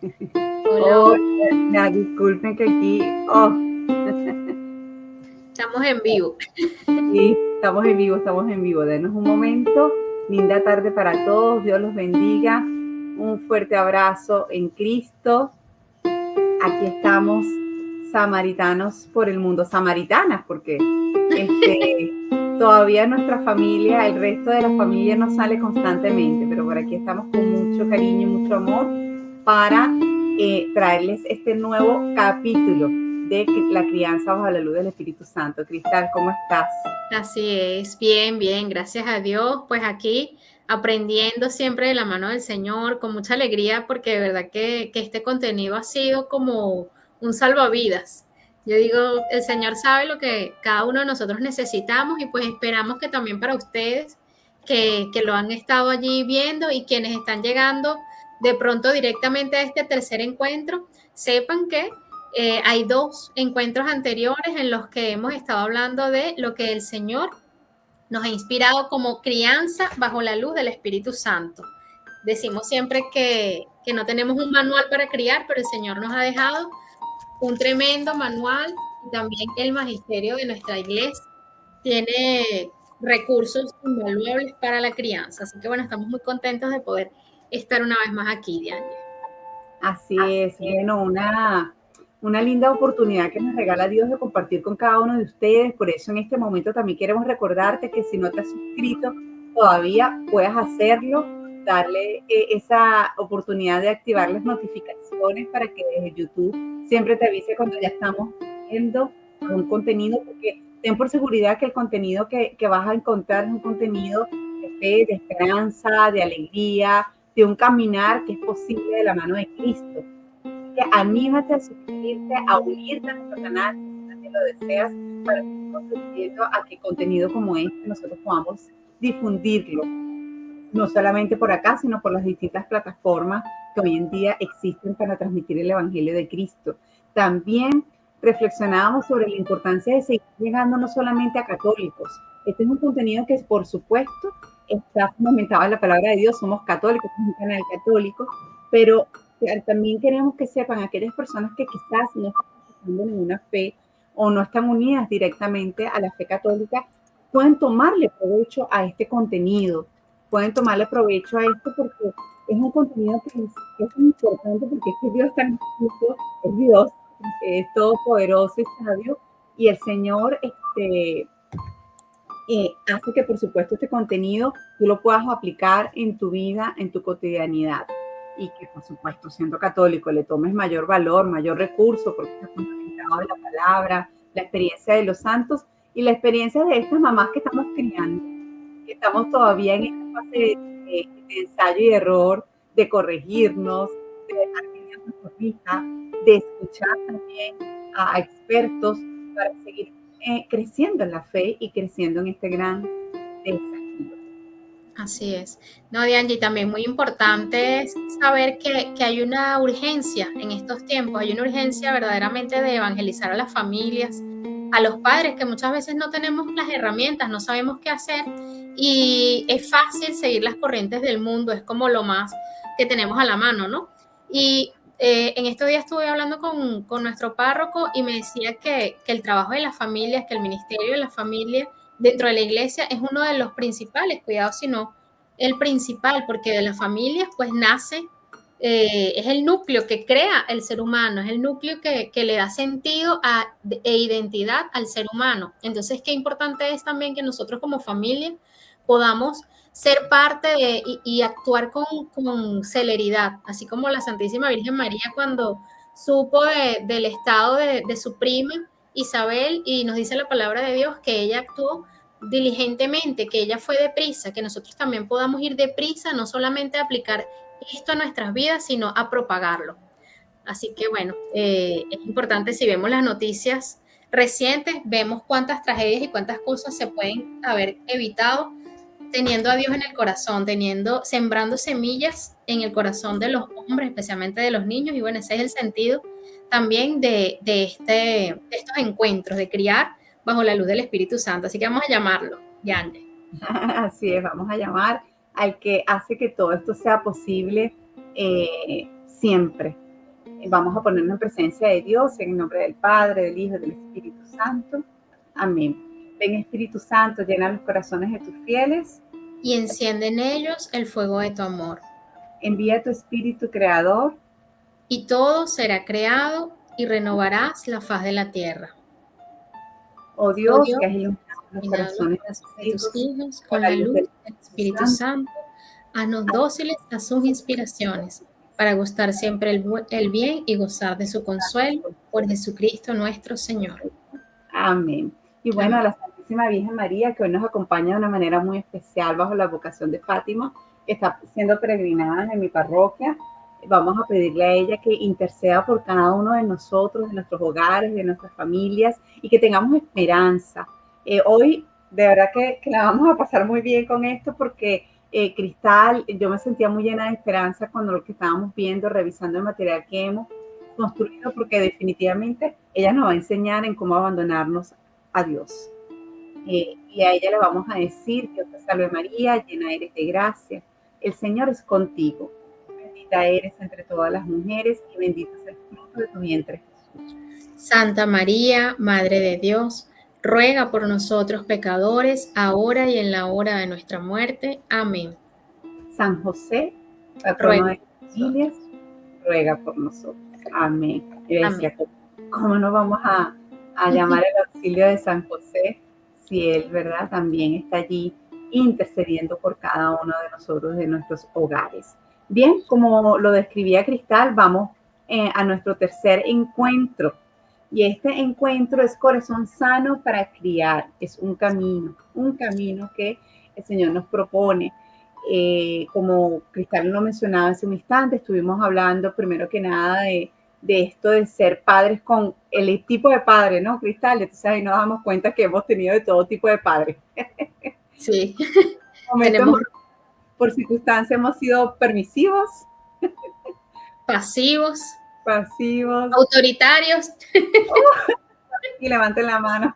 Hola, Oh, hola. disculpen que aquí, oh, Estamos en vivo. sí, estamos en vivo. Denos un momento. Linda tarde para todos. Dios los bendiga. Un fuerte abrazo en Cristo. Aquí estamos, samaritanos por el mundo, samaritanas, porque todavía nuestra familia, el resto de la familia no sale constantemente, pero por aquí estamos con mucho cariño y mucho amor para traerles este nuevo capítulo de la crianza bajo la luz del Espíritu Santo. Cristal, ¿cómo estás? Así es, bien, bien, gracias a Dios. Pues aquí aprendiendo siempre de la mano del Señor, con mucha alegría, porque de verdad que este contenido ha sido como un salvavidas. Yo digo, el Señor sabe lo que cada uno de nosotros necesitamos y pues esperamos que también para ustedes que lo han estado allí viendo y quienes están llegando de pronto directamente a este tercer encuentro, sepan que hay dos encuentros anteriores en los que hemos estado hablando de lo que el Señor nos ha inspirado como crianza bajo la luz del Espíritu Santo. Decimos siempre que no tenemos un manual para criar, pero el Señor nos ha dejado un tremendo manual y también el magisterio de nuestra iglesia tiene recursos invaluables para la crianza. Así que bueno, estamos muy contentos de poder estar una vez más aquí, Diane. Así es, bueno, una linda oportunidad que nos regala Dios de compartir con cada uno de ustedes. Por eso en este momento también queremos recordarte que si no te has suscrito todavía, puedes hacerlo, darle esa oportunidad de activar las notificaciones para que desde YouTube siempre te avise cuando ya estamos viendo un contenido, porque ten por seguridad que el contenido que vas a encontrar es un contenido de fe, de esperanza, de alegría, de un caminar que es posible de la mano de Cristo. Así que anímate a suscribirte, a unirte a nuestro canal si también lo deseas, para que estemos contribuyendo a que contenido como este nosotros podamos difundirlo, no solamente por acá, sino por las distintas plataformas que hoy en día existen para transmitir el Evangelio de Cristo. También reflexionábamos sobre la importancia de seguir llegando no solamente a católicos. Este es un contenido que, por supuesto, está fundamentado en la palabra de Dios. Somos católicos, somos un canal católico, pero también queremos que sepan aquellas personas que quizás no están profesando ninguna fe o no están unidas directamente a la fe católica, pueden tomarle provecho a este contenido, pueden tomarle provecho a esto porque es un contenido que es importante, porque es que Dios está en justo, es Dios, es todopoderoso y sabio, y el Señor hace que, por supuesto, este contenido tú lo puedas aplicar en tu vida, en tu cotidianidad, y que, por supuesto, siendo católico, le tomes mayor valor, mayor recurso, porque está fundamentado en la palabra, la experiencia de los santos y la experiencia de estas mamás que estamos criando, que estamos todavía en esta fase de ensayo y error, de corregirnos, de dejar que Dios nos corrija, de escuchar también a expertos para seguir creciendo en la fe y creciendo en este gran desafío. Así es. No, Dianji, también muy importante es saber que hay una urgencia en estos tiempos, hay una urgencia verdaderamente de evangelizar a las familias, a los padres, que muchas veces no tenemos las herramientas, no sabemos qué hacer y es fácil seguir las corrientes del mundo, es como lo más que tenemos a la mano, ¿no? Y en estos días estuve hablando con nuestro párroco y me decía que el trabajo de las familias, que el ministerio de las familias dentro de la iglesia es uno de los principales cuidados, sino el principal, porque de las familias pues nace, es el núcleo que crea el ser humano, es el núcleo que le da sentido e identidad al ser humano. Entonces, qué importante es también que nosotros como familia podamos ser parte y actuar con celeridad, así como la Santísima Virgen María cuando supo del estado de su prima Isabel y nos dice la palabra de Dios que ella actuó diligentemente, que ella fue deprisa, que nosotros también podamos ir deprisa, no solamente a aplicar esto a nuestras vidas, sino a propagarlo. Así que bueno, es importante si vemos las noticias recientes, vemos cuántas tragedias y cuántas cosas se pueden haber evitado teniendo a Dios en el corazón, sembrando semillas en el corazón de los hombres, especialmente de los niños, y bueno, ese es el sentido también de estos encuentros, de criar bajo la luz del Espíritu Santo. Así que vamos a llamarlo, Yande. Así es, vamos a llamar al que hace que todo esto sea posible siempre. Vamos a ponernos en presencia de Dios, en el nombre del Padre, del Hijo y del Espíritu Santo. Amén. Ven, Espíritu Santo, llena los corazones de tus fieles y enciende en ellos el fuego de tu amor. Envía tu Espíritu Creador y todo será creado y renovarás la faz de la tierra. Oh Dios, que has iluminado los corazones de tus hijos con con la la luz luz del del Espíritu Espíritu Santo, haznos dóciles a sus inspiraciones, para gustar siempre el bien y gozar de su consuelo, por Jesucristo nuestro Señor. Amén. Y bueno, Amén. a la Santísima Virgen María, que hoy nos acompaña de una manera muy especial bajo la vocación de Fátima, que está siendo peregrinada en mi parroquia. Vamos a pedirle a ella que interceda por cada uno de nosotros, de nuestros hogares, de nuestras familias, y que tengamos esperanza. Hoy, de verdad que la vamos a pasar muy bien con esto, porque Cristal, yo me sentía muy llena de esperanza cuando lo que estábamos viendo, revisando el material que hemos construido, porque definitivamente ella nos va a enseñar en cómo abandonarnos a Dios. Y a ella le vamos a decir: Dios te salve María, llena eres de gracia, el Señor es contigo, bendita eres entre todas las mujeres y bendito es el fruto de tu vientre, Jesús. Santa María, Madre de Dios, ruega por nosotros pecadores, ahora y en la hora de nuestra muerte. Amén. San José, patrono de las familias, ruega por nosotros. Amén. Y decía, ¿cómo no vamos a llamar el auxilio de San José si él, verdad, también está allí intercediendo por cada uno de nosotros, de nuestros hogares? Bien, como lo describía Cristal, vamos a nuestro tercer encuentro. Y este encuentro es Corazón Sano para Criar. Es un camino que el Señor nos propone. Como Cristal lo mencionaba hace un instante, estuvimos hablando primero que nada de esto de ser padres con el tipo de padre, ¿no, Cristal? Entonces ahí nos damos cuenta que hemos tenido de todo tipo de padres. Sí. Tenemos... por circunstancias hemos sido permisivos, pasivos, autoritarios. Y levanten la mano.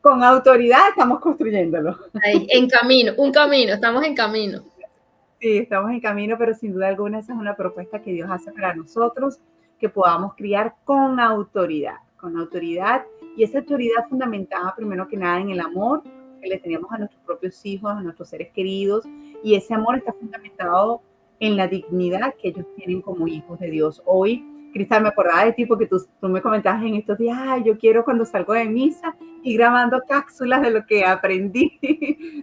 Con autoridad estamos construyéndolo. Ahí, estamos en camino. Sí, estamos en camino, pero sin duda alguna esa es una propuesta que Dios hace para nosotros, que podamos criar con autoridad, y esa autoridad fundamentada primero que nada en el amor que le tenemos a nuestros propios hijos, a nuestros seres queridos, y ese amor está fundamentado en la dignidad que ellos tienen como hijos de Dios. Hoy, Cristal, me acordaba de ti porque tú me comentabas en estos días: yo quiero cuando salgo de misa y grabando cápsulas de lo que aprendí,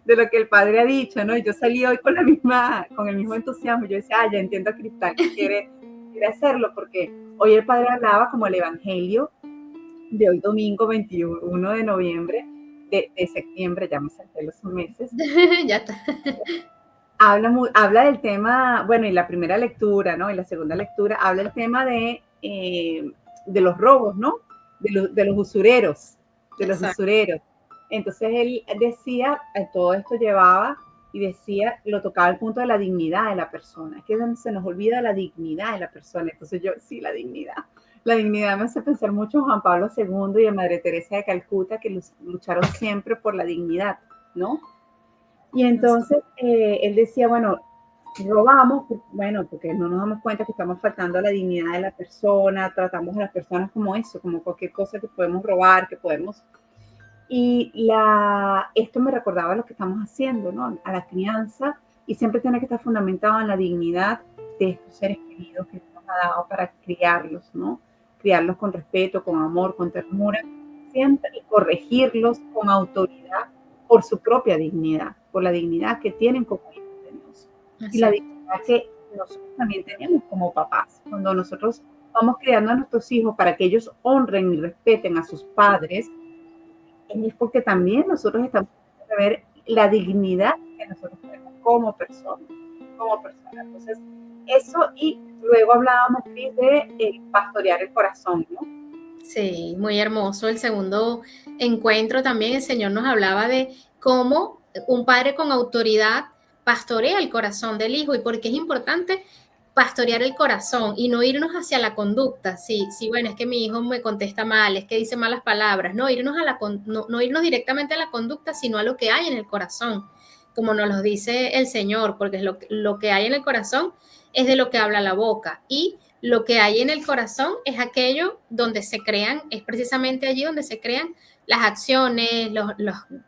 de lo que el Padre ha dicho, ¿no? Y yo salí hoy con el mismo entusiasmo. Yo decía, ya entiendo a Cristal que quiere hacerlo, porque hoy el Padre hablaba como el Evangelio de hoy domingo 21 de noviembre, de septiembre, ya me salté los meses. Ya está. Habla del tema, bueno, y la primera lectura, ¿no? Y la segunda lectura habla del tema de los robos, ¿no? De los usureros, Entonces él decía, todo esto llevaba y decía, lo tocaba el punto de la dignidad de la persona. Es que se nos olvida la dignidad de la persona. Entonces yo, sí, la dignidad. La dignidad me hace pensar mucho en Juan Pablo II y en Madre Teresa de Calcuta, que lucharon siempre por la dignidad, ¿no? Y entonces él decía, bueno, robamos, bueno, porque no nos damos cuenta que estamos faltando a la dignidad de la persona, tratamos a las personas como eso, como cualquier cosa que podemos robar, que podemos... Y esto me recordaba lo que estamos haciendo, ¿no? A la crianza, y siempre tiene que estar fundamentado en la dignidad de estos seres queridos que nos ha dado para criarlos, ¿no? Criarlos con respeto, con amor, con ternura, siempre, y corregirlos con autoridad por su propia dignidad, por la dignidad que tienen como hijos de Dios. Y la dignidad que nosotros también tenemos como papás. Cuando nosotros vamos criando a nuestros hijos para que ellos honren y respeten a sus padres, es porque también nosotros estamos a ver la dignidad que nosotros tenemos como personas. Entonces, eso, y luego hablábamos, Cris, de pastorear el corazón, ¿no? Sí, muy hermoso. El segundo encuentro también el Señor nos hablaba de cómo un padre con autoridad pastorea el corazón del hijo y por qué es importante pastorear el corazón y no irnos hacia la conducta. Sí, bueno, es que mi hijo me contesta mal, es que dice malas palabras. No irnos no irnos directamente a la conducta, sino a lo que hay en el corazón, como nos lo dice el Señor, porque lo que hay en el corazón es de lo que habla la boca. Y lo que hay en el corazón es aquello donde se crean, es precisamente allí donde se crean las acciones,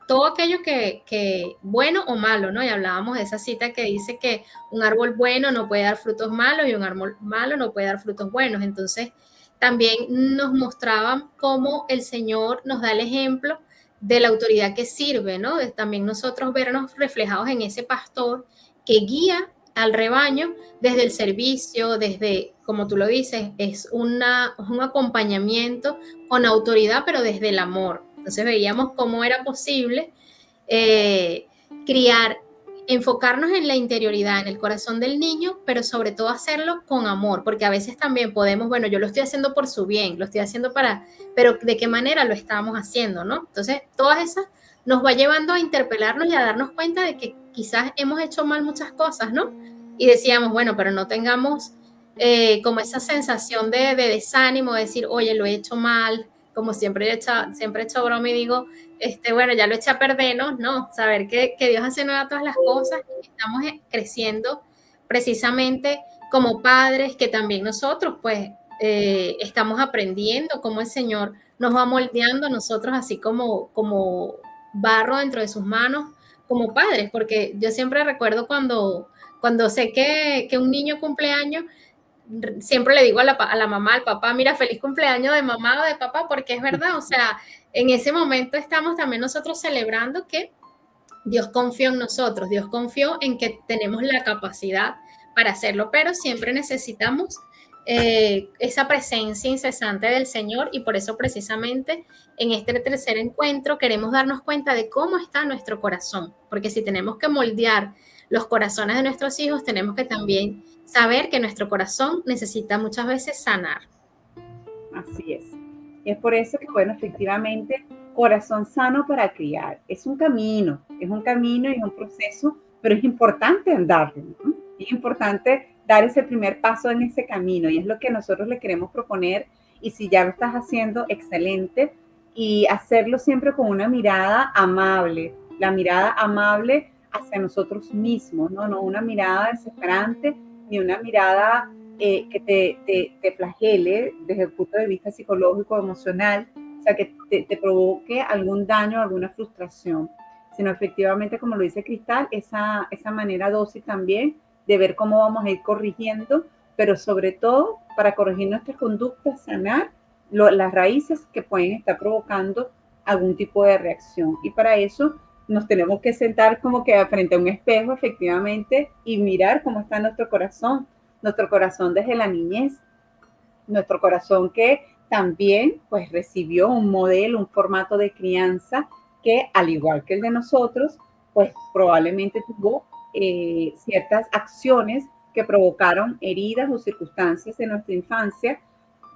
todo aquello que bueno o malo, ¿no? Y hablábamos de esa cita que dice que un árbol bueno no puede dar frutos malos y un árbol malo no puede dar frutos buenos. Entonces, también nos mostraban cómo el Señor nos da el ejemplo de la autoridad que sirve, ¿no? De también nosotros vernos reflejados en ese pastor que guía al rebaño desde el servicio, desde, como tú lo dices, es un acompañamiento con autoridad, pero desde el amor. Entonces veíamos cómo era posible criar, enfocarnos en la interioridad, en el corazón del niño, pero sobre todo hacerlo con amor, porque a veces también podemos, bueno, yo lo estoy haciendo por su bien, lo estoy haciendo para, pero ¿de qué manera lo estamos haciendo, no? Entonces, todas esas nos va llevando a interpelarnos y a darnos cuenta de que quizás hemos hecho mal muchas cosas, ¿no? Y decíamos, bueno, pero no tengamos como esa sensación de desánimo, de decir, oye, lo he hecho mal, como siempre he hecho broma y digo, bueno, ya lo eché a perder, ¿no? No, saber que Dios hace nueva todas las cosas y que estamos creciendo precisamente como padres, que también nosotros, pues, estamos aprendiendo cómo el Señor nos va moldeando a nosotros así como barro dentro de sus manos, como padres, porque yo siempre recuerdo cuando sé que un niño cumple años, siempre le digo a la mamá, al papá, mira, feliz cumpleaños de mamá o de papá, porque es verdad, o sea, en ese momento estamos también nosotros celebrando que Dios confió en nosotros, Dios confió en que tenemos la capacidad para hacerlo, pero siempre necesitamos esa presencia incesante del Señor y por eso precisamente en este tercer encuentro queremos darnos cuenta de cómo está nuestro corazón, porque si tenemos que moldear los corazones de nuestros hijos, tenemos que también saber que nuestro corazón necesita muchas veces sanar. Así es. Es por eso que, bueno, efectivamente, corazón sano para criar. Es un camino y es un proceso, pero es importante andarlo, ¿no? Es importante dar ese primer paso en ese camino y es lo que nosotros le queremos proponer. Y si ya lo estás haciendo, excelente. Y hacerlo siempre con una mirada amable, la mirada amable hacia nosotros mismos, ¿no? No una mirada desesperante ni una mirada que te flagele desde el punto de vista psicológico, emocional, o sea, que te provoque algún daño, alguna frustración, sino efectivamente, como lo dice Cristal, esa manera dócil también de ver cómo vamos a ir corrigiendo, pero sobre todo para corregir nuestras conductas, sanar las raíces que pueden estar provocando algún tipo de reacción. Y para eso nos tenemos que sentar como que frente a un espejo, efectivamente, y mirar cómo está nuestro corazón desde la niñez, nuestro corazón que también pues recibió un modelo, un formato de crianza que al igual que el de nosotros, pues probablemente tuvo ciertas acciones que provocaron heridas o circunstancias en nuestra infancia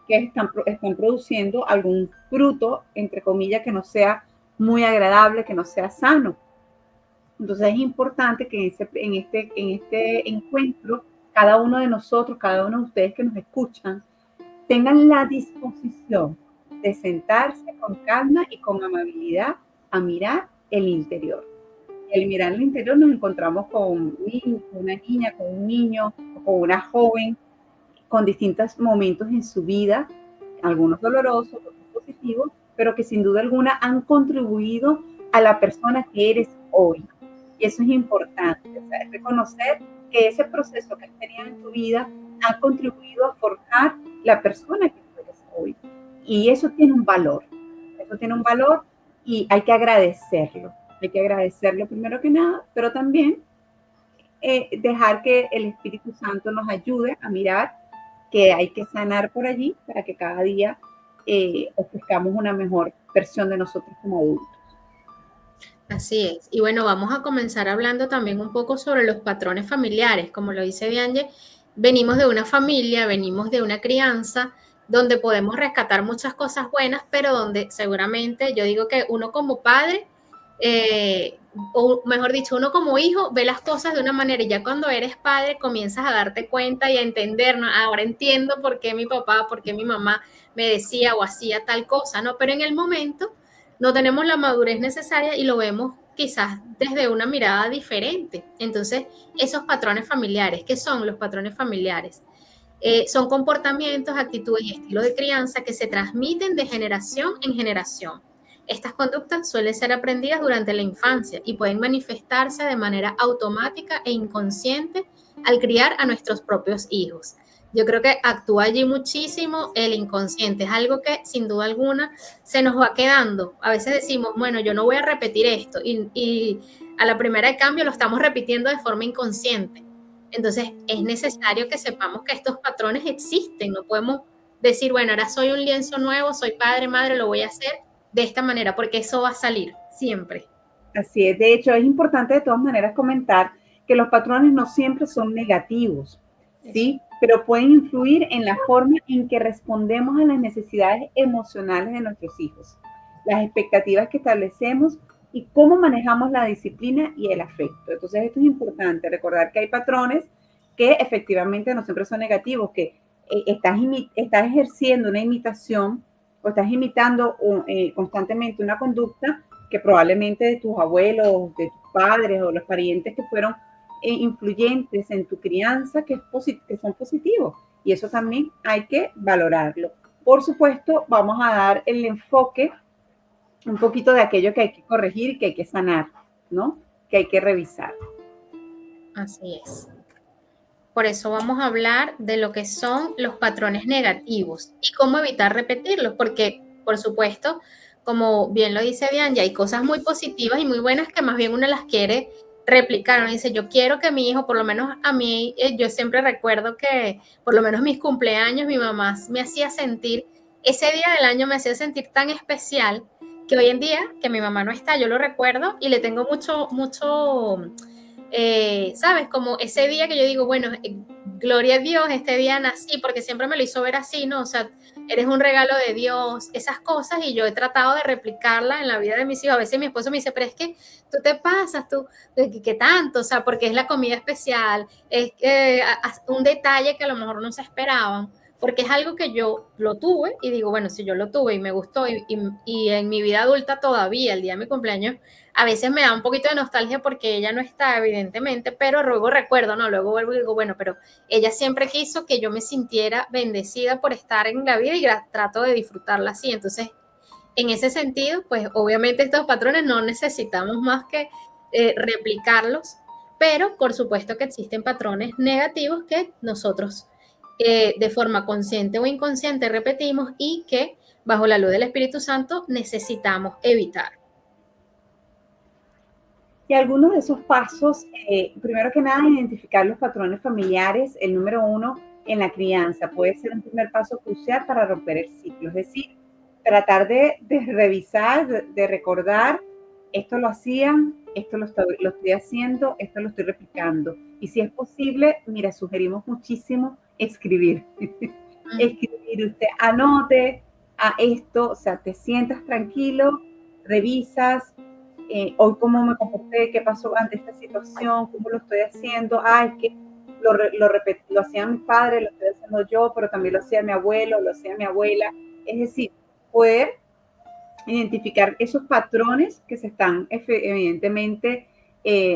que están produciendo algún fruto, entre comillas, que no sea muy agradable, que no sea sano. Entonces es importante que en este encuentro, cada uno de nosotros, cada uno de ustedes que nos escuchan, tengan la disposición de sentarse con calma y con amabilidad a mirar el interior. Y al mirar el interior nos encontramos con una niña, con un niño, con una joven, con distintos momentos en su vida, algunos dolorosos, otros positivos, pero que sin duda alguna han contribuido a la persona que eres hoy. Y eso es importante, o sea, es reconocer que ese proceso que has tenido en tu vida ha contribuido a forjar la persona que tú eres hoy. Y eso tiene un valor, y hay que agradecerlo. Hay que agradecerlo primero que nada, pero también dejar que el Espíritu Santo nos ayude a mirar que hay que sanar por allí para que cada día ofrezcamos una mejor versión de nosotros como adultos. Así es. Y bueno, vamos a comenzar hablando también un poco sobre los patrones familiares. Como lo dice Bianche, venimos de una familia, venimos de una crianza donde podemos rescatar muchas cosas buenas, pero donde seguramente yo digo que uno como padre, o mejor dicho, uno como hijo ve las cosas de una manera y ya cuando eres padre comienzas a darte cuenta y a entender, ¿no? Ahora entiendo por qué mi papá, por qué mi mamá me decía o hacía tal cosa, ¿no? Pero en el momento no tenemos la madurez necesaria y lo vemos quizás desde una mirada diferente. Entonces, esos patrones familiares, ¿qué son los patrones familiares? Son comportamientos, actitudes y estilos de crianza que se transmiten de generación en generación. Estas conductas suelen ser aprendidas durante la infancia y pueden manifestarse de manera automática e inconsciente al criar a nuestros propios hijos. Yo creo que actúa allí muchísimo el inconsciente, es algo que sin duda alguna se nos va quedando. A veces decimos, bueno, yo no voy a repetir esto y a la primera de cambio lo estamos repitiendo de forma inconsciente. Entonces es necesario que sepamos que estos patrones existen, no podemos decir, bueno, ahora soy un lienzo nuevo, soy padre, madre, lo voy a hacer de esta manera, porque eso va a salir siempre. Así es. De hecho, es importante de todas maneras comentar que los patrones no siempre son negativos, Eso. ¿sí? Pero pueden influir en la forma en que respondemos a las necesidades emocionales de nuestros hijos, las expectativas que establecemos y cómo manejamos la disciplina y el afecto. Entonces, esto es importante, recordar que hay patrones que efectivamente no siempre son negativos, que estás ejerciendo una imitación o estás imitando constantemente una conducta que probablemente de tus abuelos, de tus padres o los parientes que fueron influyentes en tu crianza que son positivos. Y eso también hay que valorarlo. Por supuesto, vamos a dar el enfoque un poquito de aquello que hay que corregir y que hay que sanar, ¿no? Que hay que revisar. Así es. Por eso vamos a hablar de lo que son los patrones negativos y cómo evitar repetirlos, porque, por supuesto, como bien lo dice Diane, ya hay cosas muy positivas y muy buenas que más bien uno las quiere replicar. Uno dice, yo quiero que mi hijo, por lo menos a mí, yo siempre recuerdo que, por lo menos mis cumpleaños, mi mamá me hacía sentir, ese día del año me hacía sentir tan especial que hoy en día, que mi mamá no está, yo lo recuerdo y le tengo mucho ¿sabes? Como ese día que yo digo, bueno, gloria a Dios, este día nací, porque siempre me lo hizo ver así, ¿no? O sea, eres un regalo de Dios, esas cosas, y yo he tratado de replicarla en la vida de mis hijos. A veces mi esposo me dice, pero es que tú te pasas, tú, ¿qué tanto? O sea, porque es la comida especial, es un detalle que a lo mejor no se esperaban, porque es algo que yo lo tuve y digo, bueno, si yo lo tuve y me gustó y en mi vida adulta todavía, el día de mi cumpleaños, a veces me da un poquito de nostalgia porque ella no está, evidentemente, pero luego recuerdo, ¿no? Luego vuelvo y digo, bueno, pero ella siempre quiso que yo me sintiera bendecida por estar en la vida y trato de disfrutarla así. Entonces, en ese sentido, pues obviamente estos patrones no necesitamos más que replicarlos, pero por supuesto que existen patrones negativos que nosotros de forma consciente o inconsciente repetimos y que bajo la luz del Espíritu Santo necesitamos evitar. Y algunos de esos pasos, primero que nada, identificar los patrones familiares, el número uno en la crianza, puede ser un primer paso crucial para romper el ciclo, es decir, tratar de revisar, de recordar, esto lo hacían, esto lo estoy haciendo, esto lo estoy replicando. Y si es posible, mira, sugerimos muchísimo escribir. Escribir, usted anote a esto, o sea, te sientas tranquilo, revisas, hoy cómo me comporté, qué pasó ante esta situación, cómo lo estoy haciendo, es que lo hacía mi padre, lo estoy haciendo yo, pero también lo hacía mi abuelo, lo hacía mi abuela. Es decir, poder identificar esos patrones que se están evidentemente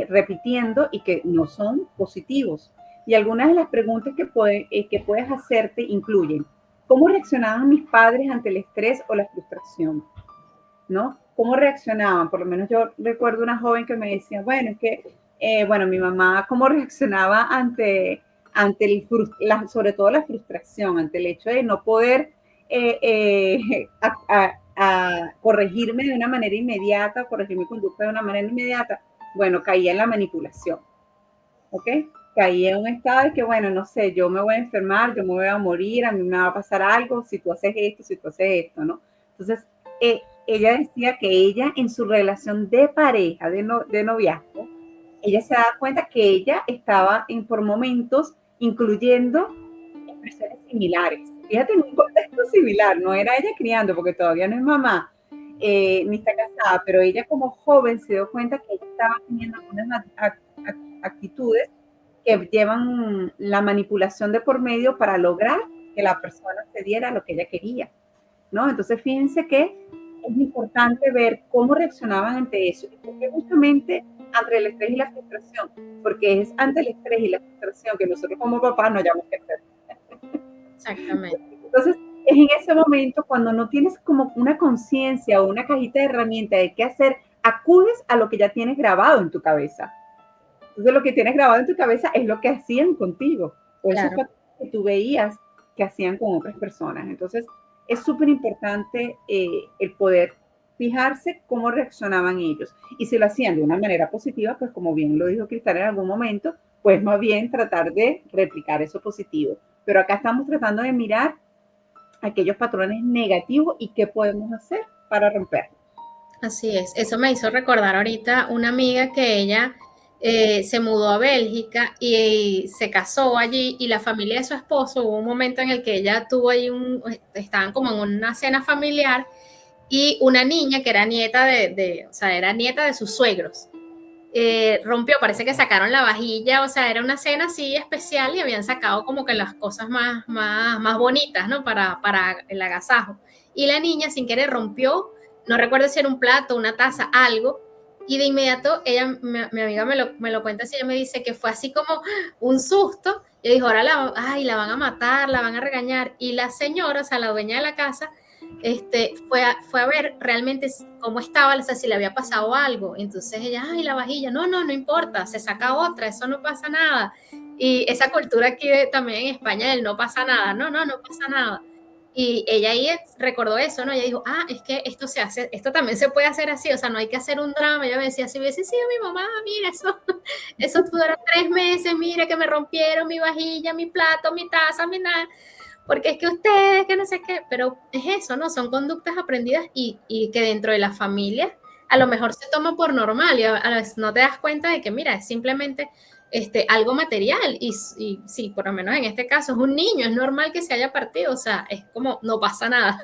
repitiendo y que no son positivos. Y algunas de las preguntas que puedes hacerte incluyen, ¿cómo reaccionaban mis padres ante el estrés o la frustración? ¿No? ¿Cómo reaccionaban? Por lo menos yo recuerdo una joven que me decía, bueno, es que, bueno, mi mamá, ¿cómo reaccionaba sobre todo la frustración, ante el hecho de no poder a corregirme de una manera inmediata, corregir mi conducta de una manera inmediata? Bueno, caía en la manipulación, ¿ok? Caía en un estado de que, bueno, no sé, yo me voy a enfermar, yo me voy a morir, a mí me va a pasar algo si tú haces esto, si tú haces esto, ¿no? Entonces, ella decía que ella en su relación de pareja, de noviazgo, ella se daba cuenta que ella estaba por momentos incluyendo expresiones similares. Fíjate, en un contexto similar, no era ella criando, porque todavía no es mamá, ni está casada, pero ella como joven se dio cuenta que ella estaba teniendo algunas actitudes que llevan la manipulación de por medio para lograr que la persona se diera lo que ella quería, ¿no? Entonces, fíjense que es importante ver cómo reaccionaban ante eso. Y porque justamente ante el estrés y la frustración, porque es ante el estrés y la frustración que nosotros como papás no hayamos que hacer. Exactamente. Entonces, es en ese momento cuando no tienes como una conciencia o una cajita de herramientas de qué hacer, acudes a lo que ya tienes grabado en tu cabeza. Entonces, lo que tienes grabado en tu cabeza es lo que hacían contigo, o esos Claro. patrones que tú veías que hacían con otras personas. Entonces, es súper importante el poder fijarse cómo reaccionaban ellos. Y si lo hacían de una manera positiva, pues como bien lo dijo Cristal en algún momento, pues más bien tratar de replicar eso positivo. Pero acá estamos tratando de mirar aquellos patrones negativos y qué podemos hacer para romperlos. Así es, eso me hizo recordar ahorita una amiga que ella se mudó a Bélgica y se casó allí y la familia de su esposo, hubo un momento en el que ella tuvo ahí estaban como en una cena familiar y una niña que era nieta o sea, era nieta de sus suegros. Rompió, parece que sacaron la vajilla, o sea, era una cena así especial y habían sacado como que las cosas más bonitas, ¿no? Para el agasajo. Y la niña sin querer rompió, no recuerdo si era un plato, una taza, algo, y de inmediato ella, mi amiga me lo cuenta así, ella me dice que fue así como un susto, y dijo, ahora la van a matar, la van a regañar, y la señora, o sea, la dueña de la casa, fue a ver realmente cómo estaba, o sea, si le había pasado algo. Entonces ella, ay, la vajilla, no importa, se saca otra, eso no pasa nada. Y esa cultura aquí también en España del no pasa nada, no pasa nada. Y ella ahí recordó eso, ¿no? Ella dijo, es que esto se hace, esto también se puede hacer así, o sea, no hay que hacer un drama. Ella me decía, si hubiese sido mi mamá, mira, eso duró 3 meses, mira que me rompieron mi vajilla, mi plato, mi taza, mi nada, porque es que ustedes, que no sé qué, pero es eso, ¿no? Son conductas aprendidas y que dentro de la familia a lo mejor se toma por normal y a veces no te das cuenta de que, mira, es simplemente algo material y sí, por lo menos en este caso es un niño, es normal que se haya partido, o sea, es como, no pasa nada,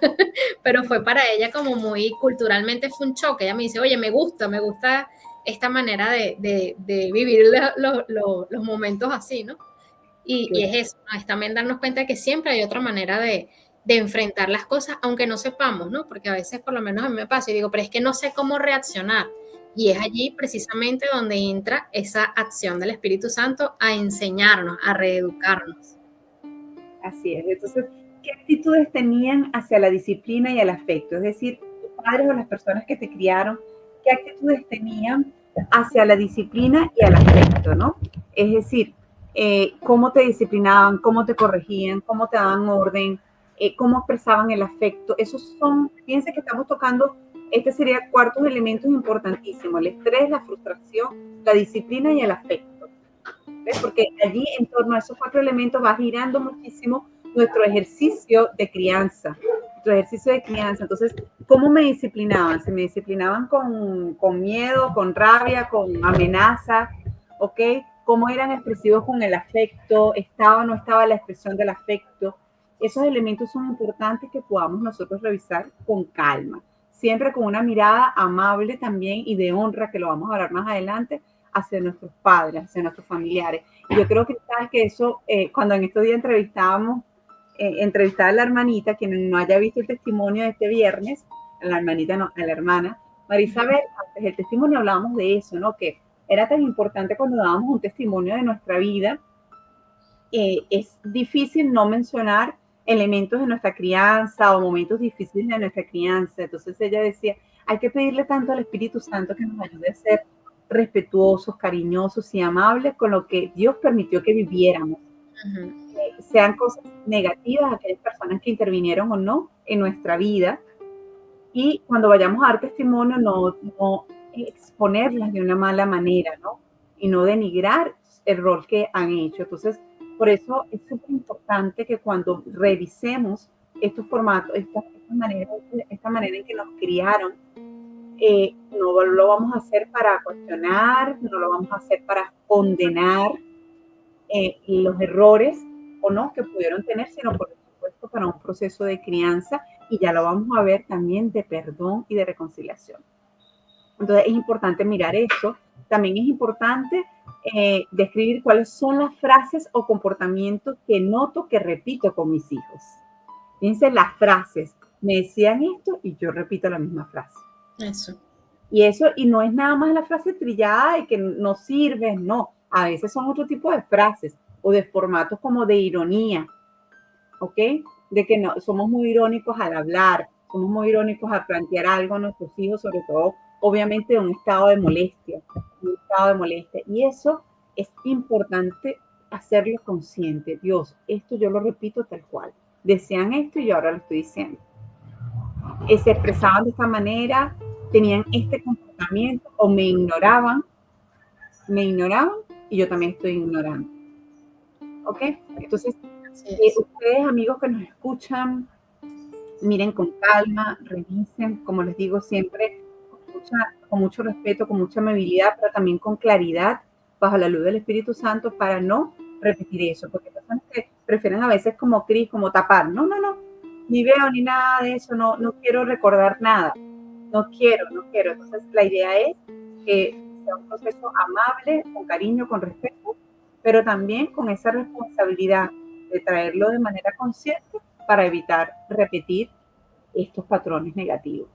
pero fue para ella como muy culturalmente fue un choque, ella me dice, oye, me gusta esta manera de vivir los momentos así, ¿no? Y es eso, ¿no? Es también darnos cuenta de que siempre hay otra manera de enfrentar las cosas, aunque no sepamos, ¿no? Porque a veces, por lo menos a mí me pasa, y digo, pero es que no sé cómo reaccionar. Y es allí precisamente donde entra esa acción del Espíritu Santo a enseñarnos, a reeducarnos. Así es. Entonces, ¿qué actitudes tenían hacia la disciplina y el afecto? Es decir, tus padres o las personas que te criaron, ¿qué actitudes tenían hacia la disciplina y el afecto, ¿no? Es decir, cómo te disciplinaban, cómo te corregían, cómo te daban orden, cómo expresaban el afecto. Esos son, fíjense que estamos tocando, este sería cuartos elementos importantísimos, el estrés, la frustración, la disciplina y el afecto. ¿Ves? Porque allí en torno a esos 4 elementos va girando muchísimo nuestro ejercicio de crianza. Nuestro ejercicio de crianza. Entonces, ¿cómo me disciplinaban? Se me disciplinaban con miedo, con rabia, con amenaza, ¿ok? ¿Cómo eran expresivos con el afecto? ¿Estaba o no estaba la expresión del afecto? Esos elementos son importantes que podamos nosotros revisar con calma. Siempre con una mirada amable también y de honra, que lo vamos a hablar más adelante, hacia nuestros padres, hacia nuestros familiares. Y yo creo que tal que eso, cuando en estos días entrevistaba a la hermanita, quien no haya visto el testimonio de este viernes, a la hermanita no, a la hermana, Marisabel, antes del testimonio hablábamos de eso, ¿no? Que era tan importante cuando dábamos un testimonio de nuestra vida, es difícil no mencionar elementos de nuestra crianza o momentos difíciles de nuestra crianza. Entonces ella decía, hay que pedirle tanto al Espíritu Santo que nos ayude a ser respetuosos, cariñosos y amables con lo que Dios permitió que viviéramos. Sean cosas negativas, aquellas personas que intervinieron o no en nuestra vida. Y cuando vayamos a dar testimonio, no exponerlas de una mala manera, ¿no? Y no denigrar el rol que han hecho. Entonces, por eso es súper importante que cuando revisemos estos formatos, esta manera en que nos criaron, no lo vamos a hacer para cuestionar, no lo vamos a hacer para condenar los errores o no que pudieron tener, sino por supuesto para un proceso de crianza, y ya lo vamos a ver también de perdón y de reconciliación. Entonces es importante mirar eso. También es importante describir cuáles son las frases o comportamientos que noto que repito con mis hijos. Fíjense las frases. me decían esto y yo repito la misma frase. Eso. Y no es nada más la frase trillada y que no sirve, no. A veces son otro tipo de frases o de formatos como de ironía, ¿ok? De que no, somos muy irónicos al hablar, somos muy irónicos al plantear algo a nuestros hijos, sobre todo, obviamente, de un estado de molestia, un estado de molestia. Y eso es importante hacerlo consciente. Dios, esto yo lo repito tal cual. Decían esto y yo ahora lo estoy diciendo. Se expresaban de esta manera, tenían este comportamiento o me ignoraban y yo también estoy ignorando. ¿Ok? Entonces, ustedes, amigos que nos escuchan, miren con calma, revisen, como les digo siempre, con mucho respeto, con mucha amabilidad, pero también con claridad, bajo la luz del Espíritu Santo, para no repetir eso, porque personas que prefieren a veces como Cris, como tapar, no, ni veo ni nada de eso, no quiero recordar nada, no quiero. Entonces, la idea es que sea un proceso amable, con cariño, con respeto, pero también con esa responsabilidad de traerlo de manera consciente para evitar repetir estos patrones negativos.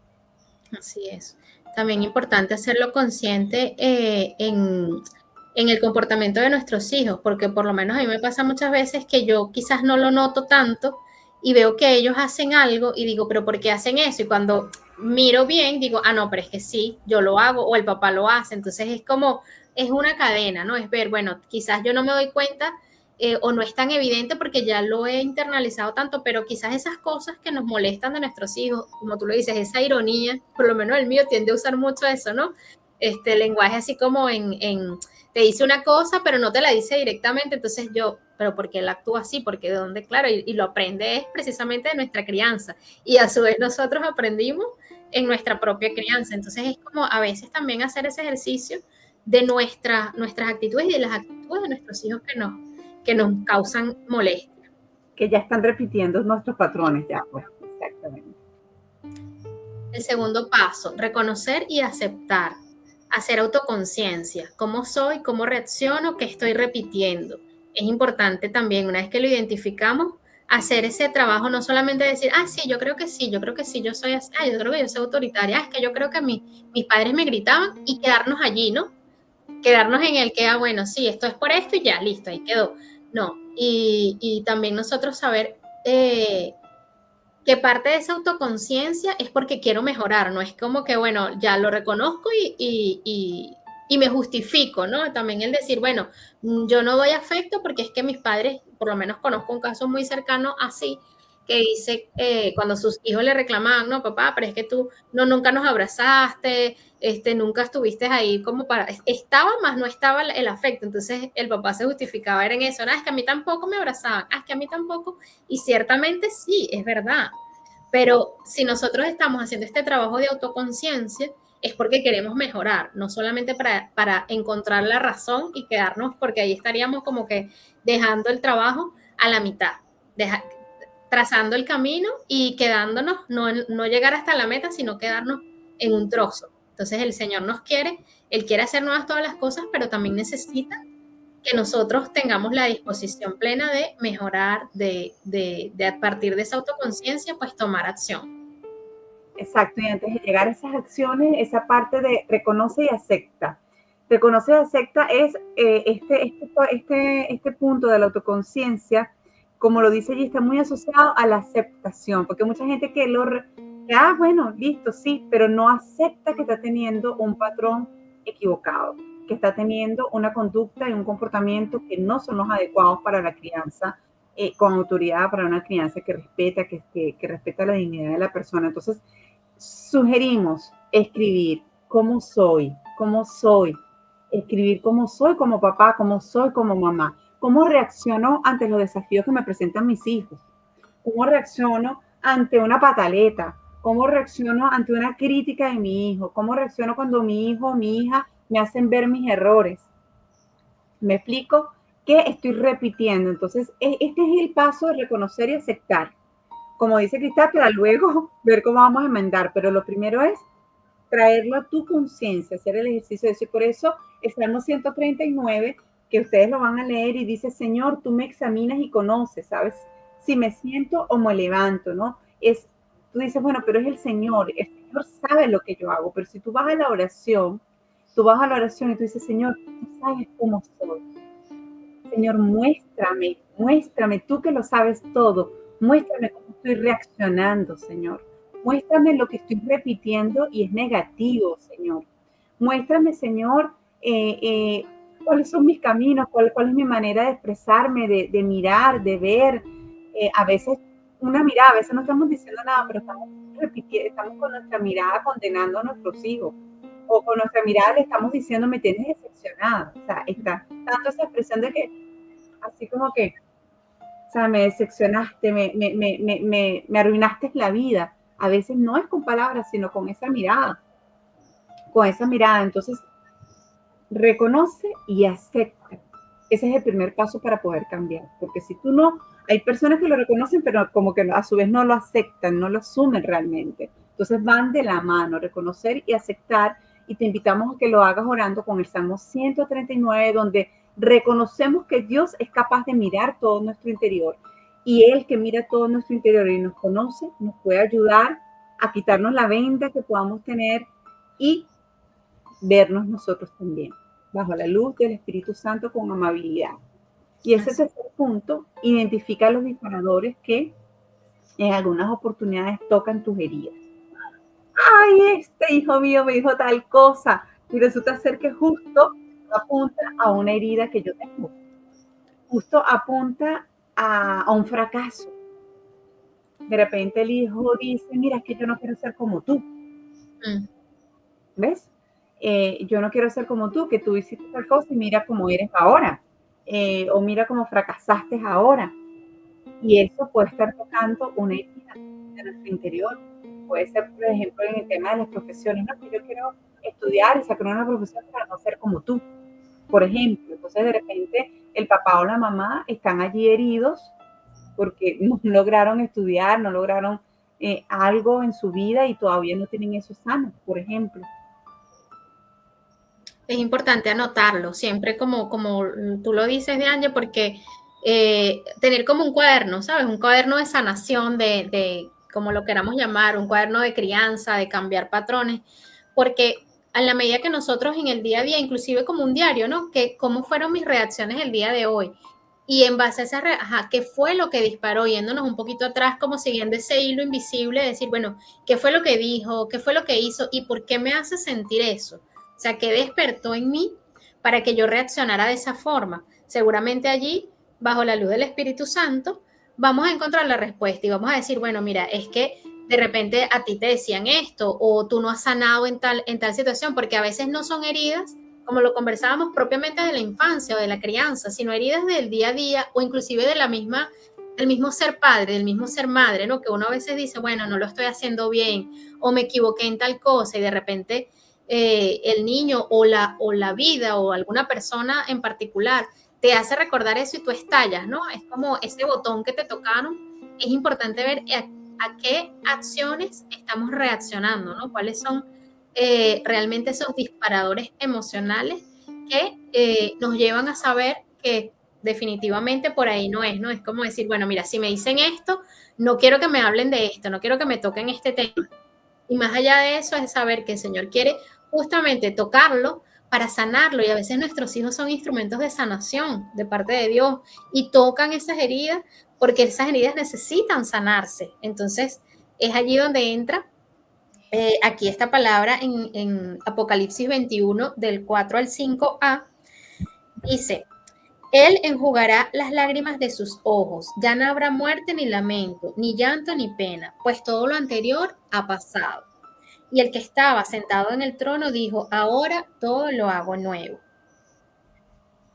Así es. También importante hacerlo consciente en el comportamiento de nuestros hijos, porque por lo menos a mí me pasa muchas veces que yo quizás no lo noto tanto y veo que ellos hacen algo y digo, pero ¿por qué hacen eso? Y cuando miro bien, digo, ah, no, pero es que sí, yo lo hago o el papá lo hace. Entonces es como, es una cadena, ¿no? Es ver, bueno, quizás yo no me doy cuenta o no es tan evidente porque ya lo he internalizado tanto, pero quizás esas cosas que nos molestan de nuestros hijos, como tú lo dices, esa ironía, por lo menos el mío tiende a usar mucho eso, ¿no? Este lenguaje así como te dice una cosa, pero no te la dice directamente, entonces yo, pero ¿por qué él actúa así? Porque de dónde, claro, y lo aprende es precisamente de nuestra crianza, y a su vez nosotros aprendimos en nuestra propia crianza, entonces es como a veces también hacer ese ejercicio de nuestras actitudes y de las actitudes de nuestros hijos que nos causan molestia. Que ya están repitiendo nuestros patrones, ya, pues, exactamente. El segundo paso, reconocer y aceptar, hacer autoconciencia, cómo soy, cómo reacciono, qué estoy repitiendo. Es importante también, una vez que lo identificamos, hacer ese trabajo, no solamente decir, ah, sí, yo creo que sí, yo soy así, ah, yo creo que yo soy autoritaria, ah, es que yo creo que mis padres me gritaban y quedarnos allí, ¿no? Quedarnos en el que, ah, bueno, sí, esto es por esto y ya, listo, ahí quedó. No, y también nosotros saber que parte de esa autoconciencia es porque quiero mejorar, no es como que, bueno, ya lo reconozco y me justifico, ¿no? También el decir, bueno, yo no doy afecto porque es que mis padres, por lo menos conozco un caso muy cercano así, que dice, cuando sus hijos le reclamaban, no, papá, pero es que tú nunca nos abrazaste, nunca estuviste ahí como para, estaba más no estaba el afecto, entonces el papá se justificaba era en eso, es que a mí tampoco me abrazaban, es que a mí tampoco, y ciertamente sí, es verdad, pero si nosotros estamos haciendo este trabajo de autoconciencia, es porque queremos mejorar, no solamente para encontrar la razón y quedarnos, porque ahí estaríamos como que dejando el trabajo a la mitad, trazando el camino y quedándonos, no llegar hasta la meta, sino quedarnos en un trozo. Entonces el Señor nos quiere, Él quiere hacer nuevas todas las cosas, pero también necesita que nosotros tengamos la disposición plena de mejorar, a partir de esa autoconciencia, pues tomar acción. Exacto, y antes de llegar a esas acciones, esa parte de reconoce y acepta. Reconoce y acepta es este punto de la autoconciencia, como lo dice allí, está muy asociado a la aceptación, porque mucha gente bueno, listo, sí, pero no acepta que está teniendo un patrón equivocado, que está teniendo una conducta y un comportamiento que no son los adecuados para la crianza, con autoridad, para una crianza que respeta, que respeta la dignidad de la persona. Entonces, sugerimos escribir cómo soy, escribir cómo soy como papá, cómo soy como mamá, cómo reacciono ante los desafíos que me presentan mis hijos, cómo reacciono ante una pataleta, cómo reacciono ante una crítica de mi hijo, cómo reacciono cuando mi hijo o mi hija me hacen ver mis errores. ¿Me explico? ¿Qué estoy repitiendo? Entonces, este es el paso de reconocer y aceptar. Como dice Cristal, para luego ver cómo vamos a enmendar, pero lo primero es traerlo a tu conciencia, hacer el ejercicio de eso. Y por eso el Salmo 139, que ustedes lo van a leer y dice, Señor, tú me examinas y conoces, ¿sabes? Si me siento o me levanto, ¿no? Es tú dices, bueno, pero es el Señor sabe lo que yo hago, pero si tú vas a la oración, y tú dices, Señor, tú sabes cómo soy. Señor, muéstrame, tú que lo sabes todo, muéstrame cómo estoy reaccionando, Señor. Muéstrame lo que estoy repitiendo y es negativo, Señor. Muéstrame, Señor, cuáles son mis caminos, cuál es mi manera de expresarme, de mirar, de ver. A veces una mirada, a veces no estamos diciendo nada, pero estamos repitiendo, estamos con nuestra mirada condenando a nuestros hijos. O con nuestra mirada le estamos diciendo, me tienes decepcionada. O sea, está tanto esa expresión de que, así como que, o sea, me decepcionaste, me arruinaste la vida. A veces no es con palabras, sino con esa mirada. Con esa mirada. Entonces, reconoce y acepta. Ese es el primer paso para poder cambiar. Porque si tú no, hay personas que lo reconocen, pero como que a su vez no lo aceptan, no lo asumen realmente. Entonces van de la mano, reconocer y aceptar. Y te invitamos a que lo hagas orando con el Salmo 139, donde reconocemos que Dios es capaz de mirar todo nuestro interior. Y Él que mira todo nuestro interior y nos conoce, nos puede ayudar a quitarnos la venda que podamos tener y vernos nosotros también, bajo la luz del Espíritu Santo con amabilidad. Y ese tercer punto, identifica los disparadores que en algunas oportunidades tocan tus heridas. Ay, este hijo mío me dijo tal cosa, y resulta ser que justo apunta a una herida que yo tengo. Justo apunta a un fracaso. De repente el hijo dice, mira, es que yo no quiero ser como tú. ¿Ves? Yo no quiero ser como tú, que tú hiciste tal cosa y mira cómo eres ahora. O mira cómo fracasaste ahora. Y eso puede estar tocando una herida de nuestro interior. Puede ser, por ejemplo, en el tema de las profesiones, ¿no? Que yo quiero estudiar y sacar una profesión para no ser como tú, por ejemplo. Entonces, de repente, el papá o la mamá están allí heridos porque no lograron estudiar, no lograron algo en su vida y todavía no tienen eso sano, por ejemplo. Es importante anotarlo, siempre como tú lo dices, Diane, porque tener como un cuaderno, ¿sabes? Un cuaderno de sanación, como lo queramos llamar, un cuaderno de crianza, de cambiar patrones, porque a la medida que nosotros en el día a día, inclusive como un diario, ¿no? Que cómo fueron mis reacciones el día de hoy. Y en base a esa, ¿qué fue lo que disparó? Yéndonos un poquito atrás, como siguiendo ese hilo invisible, decir, bueno, ¿qué fue lo que dijo? ¿Qué fue lo que hizo? ¿Y por qué me hace sentir eso? O sea, ¿qué despertó en mí para que yo reaccionara de esa forma? Seguramente allí, bajo la luz del Espíritu Santo, vamos a encontrar la respuesta y vamos a decir, bueno, mira, es que de repente a ti te decían esto o tú no has sanado en tal situación, porque a veces no son heridas, como lo conversábamos propiamente de la infancia o de la crianza, sino heridas del día a día o inclusive de del mismo ser padre, del mismo ser madre, ¿no? Que uno a veces dice, bueno, no lo estoy haciendo bien o me equivoqué en tal cosa y de repente el niño o la vida o alguna persona en particular te hace recordar eso y tú estallas, ¿no? Es como ese botón que te tocaron. Es importante ver a qué acciones estamos reaccionando, ¿no? ¿Cuáles son realmente esos disparadores emocionales que nos llevan a saber que definitivamente por ahí no es, ¿no? Es como decir, bueno, mira, si me dicen esto, no quiero que me hablen de esto, no quiero que me toquen este tema. Y más allá de eso es saber que el Señor quiere justamente tocarlo para sanarlo. Y a veces nuestros hijos son instrumentos de sanación de parte de Dios y tocan esas heridas porque esas heridas necesitan sanarse. Entonces, es allí donde entra aquí esta palabra en Apocalipsis 21, del 4 al 5a. Dice, Él enjugará las lágrimas de sus ojos. Ya no habrá muerte ni lamento, ni llanto ni pena, pues todo lo anterior ha pasado. Y el que estaba sentado en el trono dijo, ahora todo lo hago nuevo.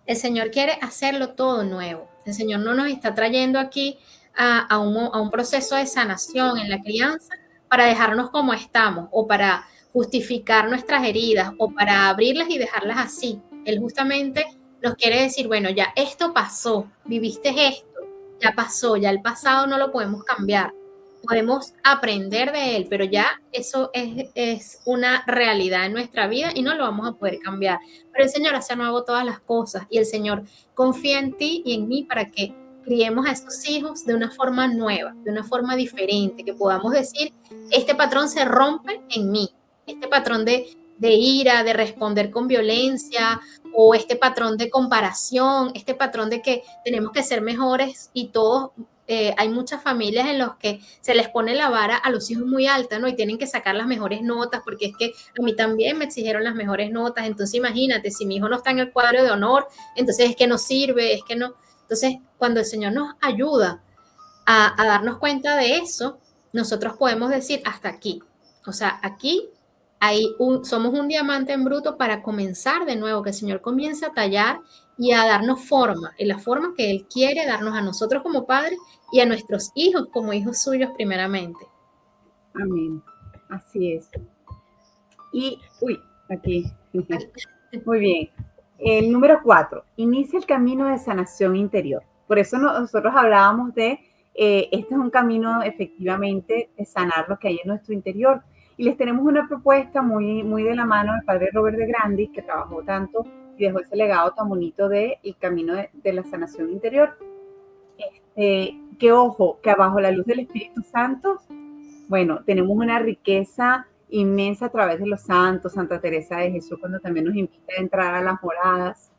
El Señor quiere hacerlo todo nuevo. El Señor no nos está trayendo aquí a un proceso de sanación en la crianza para dejarnos como estamos o para justificar nuestras heridas o para abrirlas y dejarlas así. Él justamente nos quiere decir, bueno, ya esto pasó, viviste esto, ya pasó, ya el pasado no lo podemos cambiar. Podemos aprender de él, pero ya eso es una realidad en nuestra vida y no lo vamos a poder cambiar. Pero el Señor hace nuevo todas las cosas y el Señor confía en ti y en mí para que criemos a esos hijos de una forma nueva, de una forma diferente, que podamos decir, este patrón se rompe en mí, este patrón de ira, de responder con violencia, o este patrón de comparación, este patrón de que tenemos que ser mejores y todos, hay muchas familias en las que se les pone la vara a los hijos muy alta, ¿no? Y tienen que sacar las mejores notas, porque es que a mí también me exigieron las mejores notas, entonces imagínate, si mi hijo no está en el cuadro de honor, entonces es que no sirve, es que no. Entonces, cuando el Señor nos ayuda a darnos cuenta de eso, nosotros podemos decir hasta aquí. O sea, aquí somos un diamante en bruto para comenzar de nuevo, que el Señor comience a tallar y a darnos forma, en la forma que Él quiere darnos a nosotros como padres y a nuestros hijos como hijos suyos primeramente. Amén. Así es. Y, aquí. Muy bien. El número 4, inicia el camino de sanación interior. Por eso nosotros hablábamos de, este es un camino efectivamente de sanar lo que hay en nuestro interior. Y les tenemos una propuesta muy, muy de la mano del padre Robert de Grandis, que trabajó tanto y dejó ese legado tan bonito de el camino de la sanación interior. Que ojo, que abajo la luz del Espíritu Santo, bueno, tenemos una riqueza inmensa a través de los santos. Santa Teresa de Jesús, cuando también nos invita a entrar a las moradas,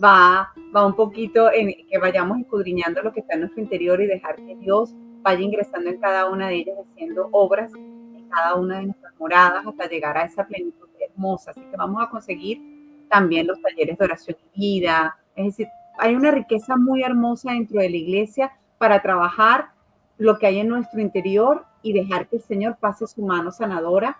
va un poquito en que vayamos escudriñando lo que está en nuestro interior y dejar que Dios vaya ingresando en cada una de ellas, haciendo obras en cada una de nuestras moradas hasta llegar a esa plenitud hermosa. Así que vamos a conseguir también los talleres de oración y vida. Es decir, hay una riqueza muy hermosa dentro de la iglesia para trabajar lo que hay en nuestro interior y dejar que el Señor pase su mano sanadora,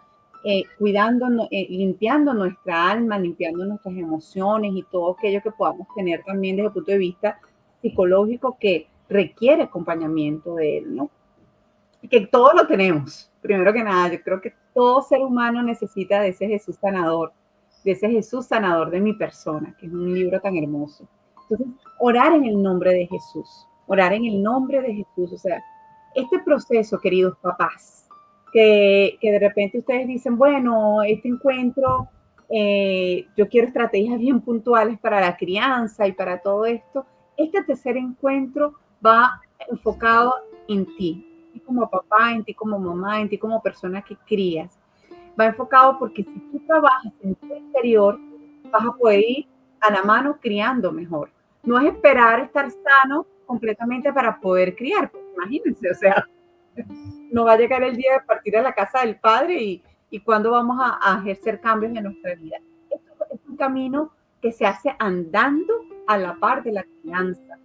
cuidando, limpiando nuestra alma, limpiando nuestras emociones y todo aquello que podamos tener también desde el punto de vista psicológico que requiere acompañamiento de Él, ¿no? Y que todos lo tenemos. Primero que nada, yo creo que todo ser humano necesita de ese Jesús sanador, de mi persona, que es un libro tan hermoso. Entonces, orar en el nombre de Jesús, orar en el nombre de Jesús, o sea, este proceso, queridos papás, que de repente ustedes dicen, bueno, este encuentro, yo quiero estrategias bien puntuales para la crianza y para todo esto. Este tercer encuentro va enfocado en ti como papá, en ti como mamá, en ti como persona que crías. Va enfocado porque si tú trabajas en tu interior, vas a poder ir a la mano criando mejor. No es esperar estar sano completamente para poder criar, porque imagínense, o sea, no va a llegar el día de partir a la casa del Padre y cuándo vamos a ejercer cambios en nuestra vida. Esto es un camino que se hace andando a la par de la crianza.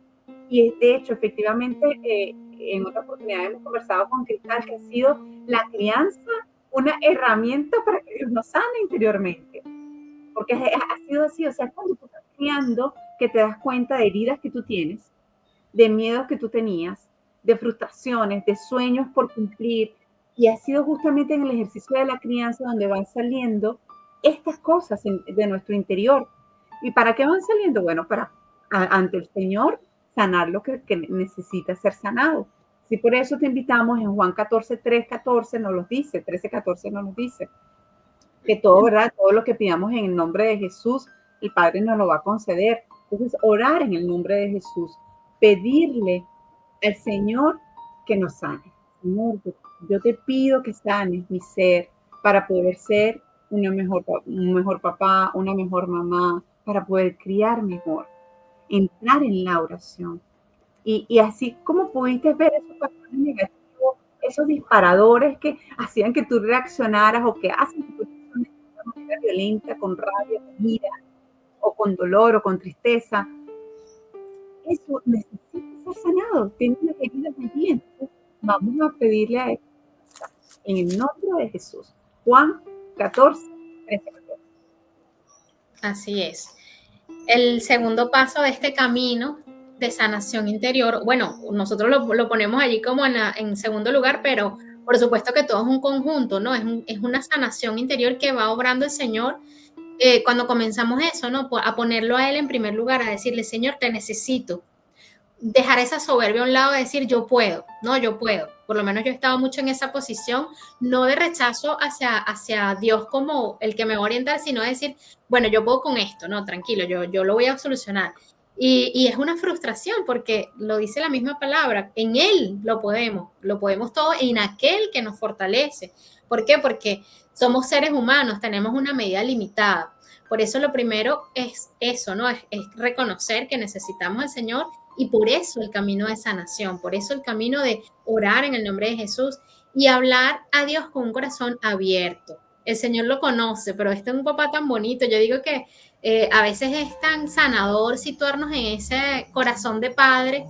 Y de hecho, efectivamente, en otra oportunidad hemos conversado con Cristal que ha sido la crianza una herramienta para que Dios nos sane interiormente. Porque ha sido así, o sea, cuando tú estás criando, que te das cuenta de heridas que tú tienes, de miedos que tú tenías, de frustraciones, de sueños por cumplir, y ha sido justamente en el ejercicio de la crianza donde van saliendo estas cosas de nuestro interior. ¿Y para qué van saliendo? Bueno, para ante el Señor sanar lo que necesita ser sanado. Sí, por eso te invitamos en Juan 14, 3, 14 nos lo dice, 13, 14 nos lo dice, que todo, ¿verdad? Todo lo que pidamos en el nombre de Jesús, el Padre nos lo va a conceder. Entonces, orar en el nombre de Jesús, pedirle al Señor que nos sane. Señor, yo te pido que sanes mi ser para poder ser un mejor papá, una mejor mamá, para poder criar mejor, entrar en la oración. Y así como pudiste ver esos patrones negativos, esos disparadores que hacían que tú reaccionaras o que hacen que tú reacciones de una manera violenta, con rabia, con ira, o con dolor, o con tristeza, eso necesita ser sanado, tiene unas heridas allí. Entonces, vamos a pedirle a Él, en el nombre de Jesús. Juan 14, 13, 14. Así es. El segundo paso de este camino de sanación interior, bueno, nosotros lo ponemos allí como en segundo lugar, pero por supuesto que todo es un conjunto, ¿no? Es una sanación interior que va obrando el Señor cuando comenzamos eso, ¿no? A ponerlo a Él en primer lugar, a decirle, Señor, te necesito. Dejar esa soberbia a un lado, de decir, yo puedo, no, yo puedo. Por lo menos yo he estado mucho en esa posición, no de rechazo hacia Dios como el que me va a orientar, sino de decir, bueno, yo puedo con esto, no, tranquilo, yo lo voy a solucionar. Y es una frustración porque lo dice la misma palabra, en Él lo podemos todo en aquel que nos fortalece. ¿Por qué? Porque somos seres humanos, tenemos una medida limitada. Por eso lo primero es eso, ¿no? Es reconocer que necesitamos al Señor y por eso el camino de sanación, por eso el camino de orar en el nombre de Jesús y hablar a Dios con un corazón abierto. El Señor lo conoce, pero este es un papá tan bonito. Yo digo que a veces es tan sanador situarnos en ese corazón de padre,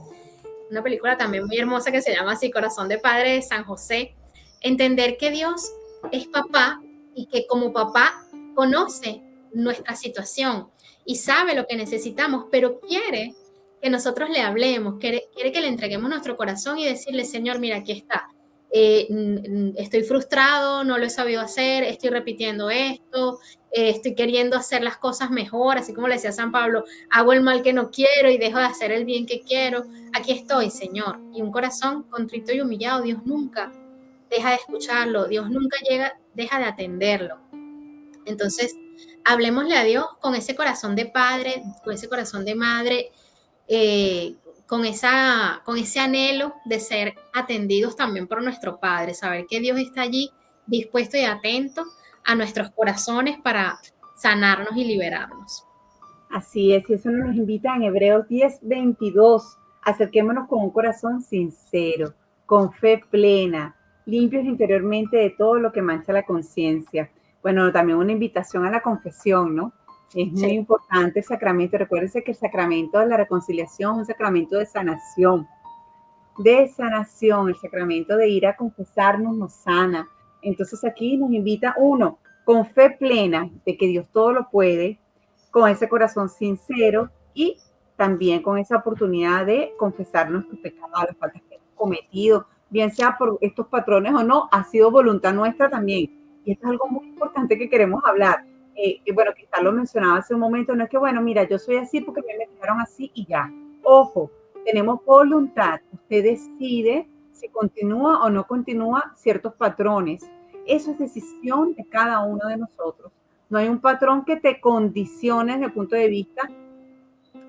una película también muy hermosa que se llama así, Corazón de Padre de San José, entender que Dios es papá y que como papá conoce nuestra situación y sabe lo que necesitamos, pero quiere que nosotros le hablemos, quiere que le entreguemos nuestro corazón y decirle, Señor, mira, aquí está. Estoy frustrado, no lo he sabido hacer, estoy repitiendo esto, estoy queriendo hacer las cosas mejor, así como le decía San Pablo, hago el mal que no quiero y dejo de hacer el bien que quiero. Aquí estoy, Señor. Y un corazón contrito y humillado, Dios nunca deja de escucharlo, Dios nunca deja de atenderlo. Entonces, hablemosle a Dios con ese corazón de padre, con ese corazón de madre, con ese anhelo de ser atendidos también por nuestro Padre, saber que Dios está allí dispuesto y atento a nuestros corazones para sanarnos y liberarnos. Así es, y eso nos invita en Hebreos 10:22. Acerquémonos con un corazón sincero, con fe plena, limpios interiormente de todo lo que mancha la conciencia. Bueno, también una invitación a la confesión, ¿no? Es muy Sí. importante el sacramento. Recuérdense que el sacramento de la reconciliación es un sacramento de sanación. De sanación, el sacramento de ir a confesarnos nos sana. Entonces aquí nos invita uno, con fe plena de que Dios todo lo puede, con ese corazón sincero y también con esa oportunidad de confesar nuestros pecados, las faltas que hemos cometido, bien sea por estos patrones o no, ha sido voluntad nuestra también. Y esto es algo muy importante que queremos hablar. Bueno, quizás lo mencionaba hace un momento, no es que, bueno, mira, yo soy así porque me dejaron así y ya. Ojo, tenemos voluntad. Usted decide si continúa o no continúa ciertos patrones. Eso es decisión de cada uno de nosotros. No hay un patrón que te condicione desde el punto de vista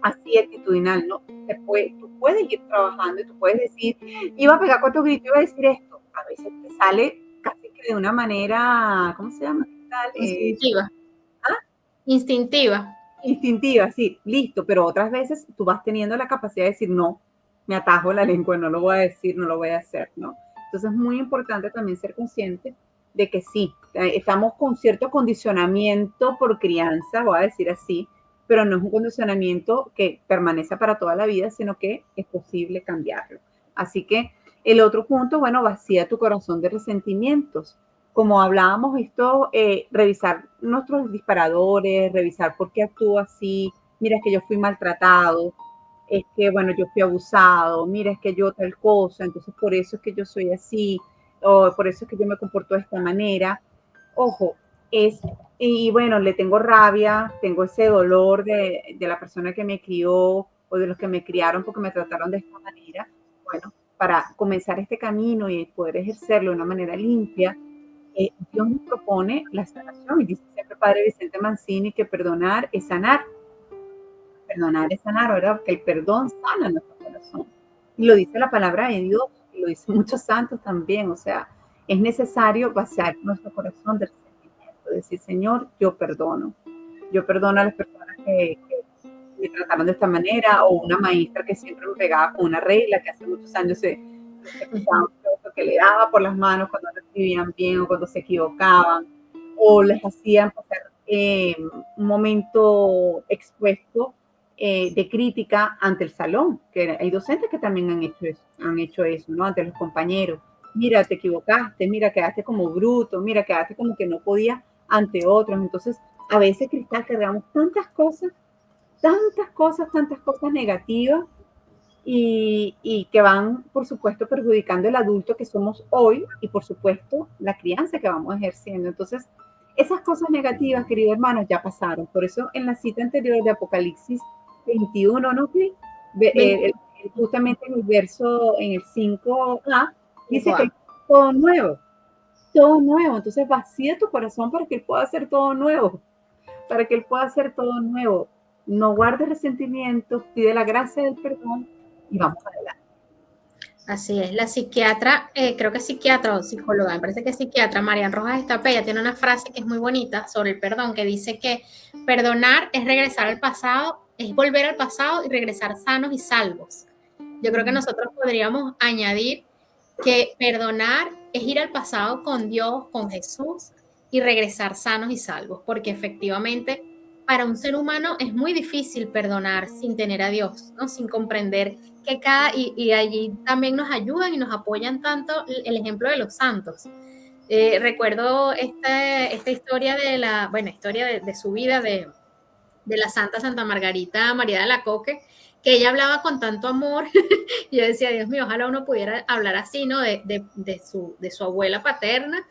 así actitudinal, ¿no? Tú puedes ir trabajando y tú puedes decir, iba a pegar cuatro gritos, iba a decir esto. A veces te sale casi que de una manera, ¿cómo se llama? Instintiva. ¿Ah? Instintiva. Instintiva, sí, listo, pero otras veces tú vas teniendo la capacidad de decir, no, me atajo la lengua, no lo voy a decir, no lo voy a hacer, ¿no? Entonces es muy importante también ser consciente de que sí, estamos con cierto condicionamiento por crianza, voy a decir así, pero no es un condicionamiento que permanece para toda la vida, sino que es posible cambiarlo. Así que el otro punto, bueno, vacía tu corazón de resentimientos. Como hablábamos, esto, revisar nuestros disparadores, revisar por qué actúo así, mira, es que yo fui maltratado, es que, bueno, yo fui abusado, mira, es que yo tal cosa, entonces por eso es que yo soy así, o por eso es que yo me comporto de esta manera. Ojo, y bueno, le tengo rabia, tengo ese dolor de la persona que me crió o de los que me criaron porque me trataron de esta manera. Bueno, para comenzar este camino y poder ejercerlo de una manera limpia, Dios nos propone la sanación y dice siempre Padre Vicente Mancini que perdonar es sanar, ¿verdad? Que el perdón sana nuestro corazón. Y lo dice la palabra de Dios, y lo dicen muchos santos también, o sea, es necesario vaciar nuestro corazón de resentimiento, decir, Señor, yo perdono a las personas que me trataron de esta manera, o una maestra que siempre me pegaba con una regla, que hace muchos años se escuchaba que le daba por las manos cuando no escribían bien o cuando se equivocaban, o les hacían pasar un momento expuesto de crítica ante el salón, que hay docentes que también han hecho eso, ¿no? Ante los compañeros. Mira, te equivocaste, mira, quedaste como bruto, mira, quedaste como que no podías ante otros. Entonces, a veces, Cristal, cargamos tantas cosas negativas y que van, por supuesto, perjudicando el adulto que somos hoy y, por supuesto, la crianza que vamos ejerciendo. Entonces, esas cosas negativas, queridos hermanos, ya pasaron. Por eso, en la cita anterior de Apocalipsis 21, ¿no? Justamente en el verso, en el 5a, dice que todo nuevo, todo nuevo. Entonces, vacía tu corazón para que Él pueda hacer todo nuevo, para que Él pueda hacer todo nuevo. no guardes resentimientos, pide la gracia del perdón y vamos adelante. Así es, la psiquiatra, creo que es psiquiatra o psicóloga, me parece que es psiquiatra, Marian Rojas Estapella, tiene una frase que es muy bonita sobre el perdón, que dice que perdonar es regresar al pasado, es volver al pasado y regresar sanos y salvos. Yo creo que nosotros podríamos añadir que perdonar es ir al pasado con Dios, con Jesús y regresar sanos y salvos, porque efectivamente para un ser humano es muy difícil perdonar sin tener a Dios, ¿no? Sin comprender que y allí también nos ayudan y nos apoyan tanto el ejemplo de los santos. Recuerdo esta historia historia de su vida de la Santa Santa Margarita María de la Coque, que ella hablaba con tanto amor. Y yo decía, Dios mío, ojalá uno pudiera hablar así, ¿no? De su abuela paterna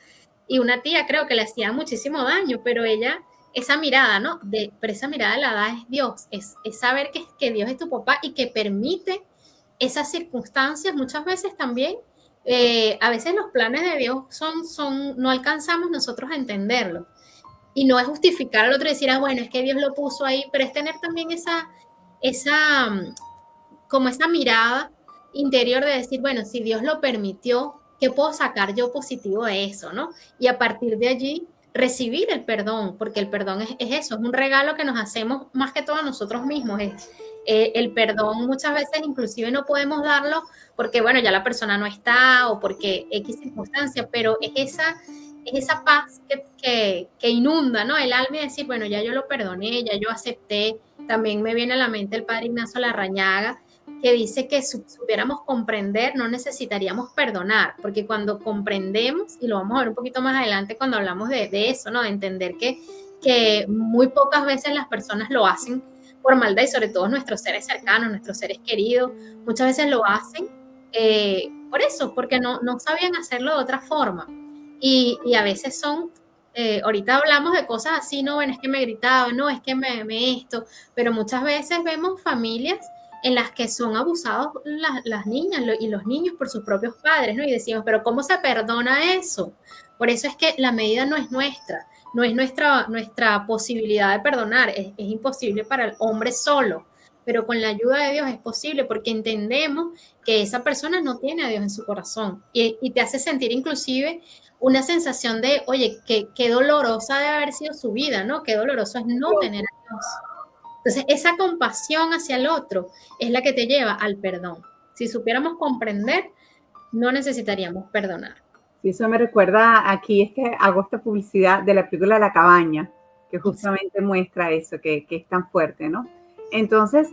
y una tía, creo que le hacía muchísimo daño, pero ella, esa mirada, ¿no? Pero esa mirada la da es Dios, es saber que Dios es tu papá y que permite esas circunstancias muchas veces también. A veces los planes de Dios no alcanzamos nosotros a entenderlo. Y no es justificar al otro y decir, bueno, es que Dios lo puso ahí, pero es tener también esa, como esa mirada interior de decir, bueno, si Dios lo permitió, ¿qué puedo sacar yo positivo de eso, no? Y a partir de allí recibir el perdón, porque el perdón es eso, es un regalo que nos hacemos más que todo a nosotros mismos. El perdón muchas veces inclusive no podemos darlo porque, bueno, ya la persona no está o porque X circunstancia, pero es esa paz que inunda, ¿no? El alma y decir, bueno, ya yo lo perdoné, ya yo acepté. También me viene a la mente el padre Ignacio Larrañaga, que dice que si supiéramos comprender, no necesitaríamos perdonar, porque cuando comprendemos, y lo vamos a ver un poquito más adelante cuando hablamos de eso, ¿no? De entender que muy pocas veces las personas lo hacen por maldad y sobre todo nuestros seres cercanos, nuestros seres queridos, muchas veces lo hacen por eso, porque no sabían hacerlo de otra forma. Y a veces ahorita hablamos de cosas así, no, bueno, es que me gritaba, no, es que me esto, pero muchas veces vemos familias en las que son abusados las niñas y los niños por sus propios padres, ¿no? Y decimos, pero ¿cómo se perdona eso? Por eso es que la medida no es nuestra, no es nuestra posibilidad de perdonar, es imposible para el hombre solo, pero con la ayuda de Dios es posible porque entendemos que esa persona no tiene a Dios en su corazón y te hace sentir inclusive una sensación de, oye, qué dolorosa debe haber sido su vida, ¿no? Qué doloroso es no tener a Dios. Entonces, esa compasión hacia el otro es la que te lleva al perdón. Si supiéramos comprender, no necesitaríamos perdonar. Sí, eso me recuerda, aquí es que hago esta publicidad de la película La Cabaña, que justamente muestra eso, que es tan fuerte, ¿no? Entonces,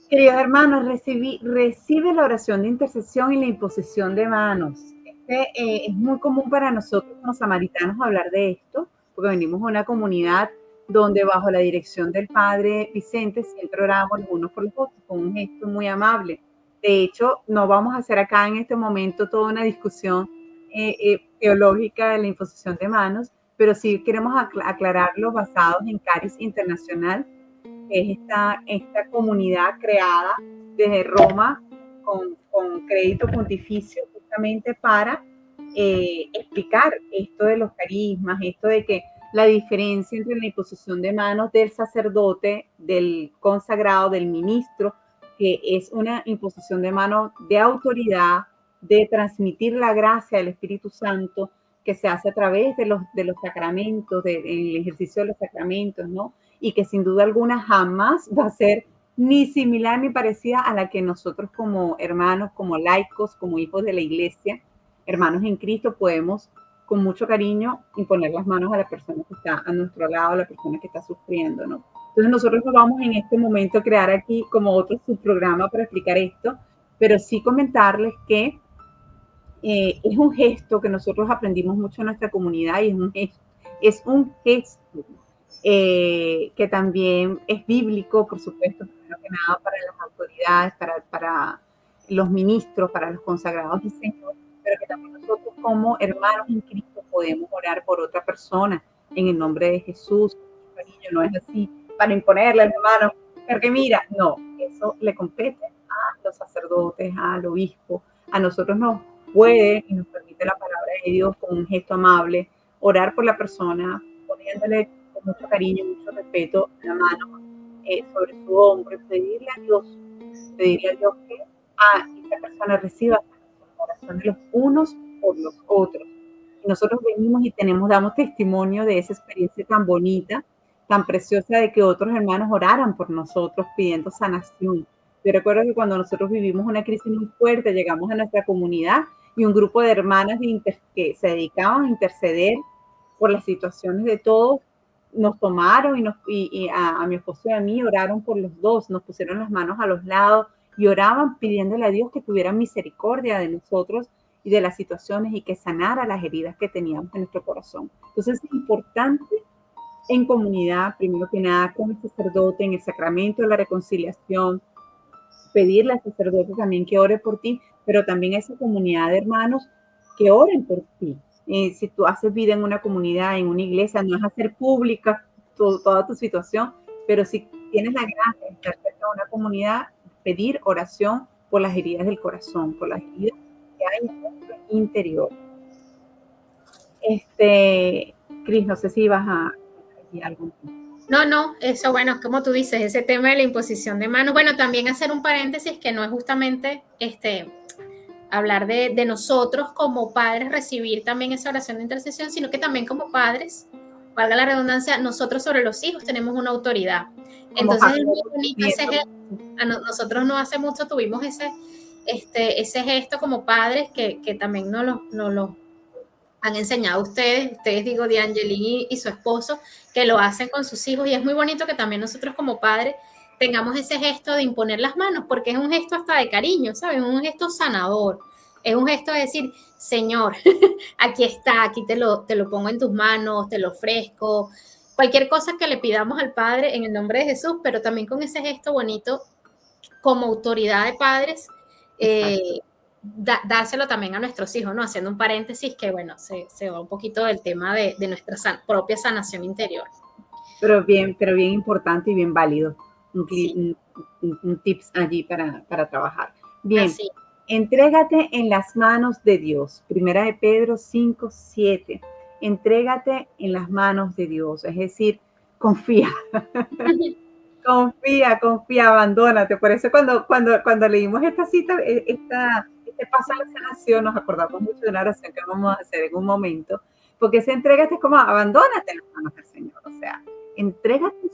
queridos hermanos, recibe la oración de intercesión y la imposición de manos. Es muy común para nosotros como samaritanos hablar de esto, porque venimos de una comunidad donde bajo la dirección del padre Vicente siempre oramos los unos por los otros, con un gesto muy amable. De hecho, no vamos a hacer acá en este momento toda una discusión teológica de la imposición de manos, pero sí queremos aclararlo basados en Caris Internacional, que es esta comunidad creada desde Roma con crédito pontificio justamente para explicar esto de los carismas, esto de que la diferencia entre la imposición de manos del sacerdote, del consagrado, del ministro, que es una imposición de manos de autoridad, de transmitir la gracia del Espíritu Santo, que se hace a través de los sacramentos, del ejercicio de los sacramentos, ¿no? Y que sin duda alguna jamás va a ser ni similar ni parecida a la que nosotros como hermanos, como laicos, como hijos de la iglesia, hermanos en Cristo, podemos con mucho cariño imponer las manos a la persona que está a nuestro lado, a la persona que está sufriendo, ¿no? Entonces nosotros no vamos en este momento a crear aquí como otro subprograma para explicar esto, pero sí comentarles que es un gesto que nosotros aprendimos mucho en nuestra comunidad y es un gesto que también es bíblico, por supuesto, primero que nada para las autoridades, para los ministros, para los consagrados del Señor, pero que también nosotros como hermanos en Cristo podemos orar por otra persona en el nombre de Jesús. Cariño, no es así para imponerle al hermano, porque mira, no, eso le compete a los sacerdotes, al obispo, a nosotros nos puede y nos permite la palabra de Dios con un gesto amable, orar por la persona, poniéndole con mucho cariño, mucho respeto la mano sobre su hombro y pedirle a Dios que esa persona reciba oración de los unos por los otros. Y nosotros venimos y damos testimonio de esa experiencia tan bonita, tan preciosa de que otros hermanos oraran por nosotros pidiendo sanación. Yo recuerdo que cuando nosotros vivimos una crisis muy fuerte, llegamos a nuestra comunidad y un grupo de hermanas que se dedicaban a interceder por las situaciones de todos, nos tomaron y a mi esposo y a mí oraron por los dos, nos pusieron las manos a los lados y oraban pidiéndole a Dios que tuviera misericordia de nosotros y de las situaciones y que sanara las heridas que teníamos en nuestro corazón. Entonces es importante en comunidad, primero que nada, con el sacerdote, en el sacramento de la reconciliación, pedirle al sacerdote también que ore por ti, pero también a esa comunidad de hermanos que oren por ti. Si tú haces vida en una comunidad, en una iglesia, no es hacer pública toda tu situación, pero si tienes la gracia de estar cerca de una comunidad, pedir oración por las heridas del corazón, por las heridas que hay en nuestro interior. Cris, no sé si vas a decir algo. No, eso, bueno, como tú dices, ese tema de la imposición de manos. Bueno, también hacer un paréntesis que no es justamente hablar de nosotros como padres, recibir también esa oración de intercesión, sino que también como padres, valga la redundancia, nosotros sobre los hijos tenemos una autoridad. Entonces es muy bonito ese gesto. Nosotros no hace mucho tuvimos ese gesto como padres que también nos lo han enseñado ustedes digo, D'Angeli y su esposo, que lo hacen con sus hijos, y es muy bonito que también nosotros como padres tengamos ese gesto de imponer las manos, porque es un gesto hasta de cariño, ¿sabes? Es un gesto sanador, es un gesto de decir, Señor, aquí está, aquí te lo pongo en tus manos, te lo ofrezco, cualquier cosa que le pidamos al Padre en el nombre de Jesús, pero también con ese gesto bonito, como autoridad de padres, dárselo también a nuestros hijos, ¿no? Haciendo un paréntesis que, bueno, se va un poquito del tema de nuestra propia sanación interior. Pero bien importante y bien válido. Un tips allí para trabajar. Bien, así. Entrégate en las manos de Dios. Primera de Pedro 5:7. Entrégate en las manos de Dios. Es decir, confía. confía, abandónate. Por eso cuando leímos esta cita, este paso a la sanación, nos acordamos mucho de una oración que vamos a hacer en un momento, porque ese entrégate es como abandónate en las manos del Señor. O sea, entrégate en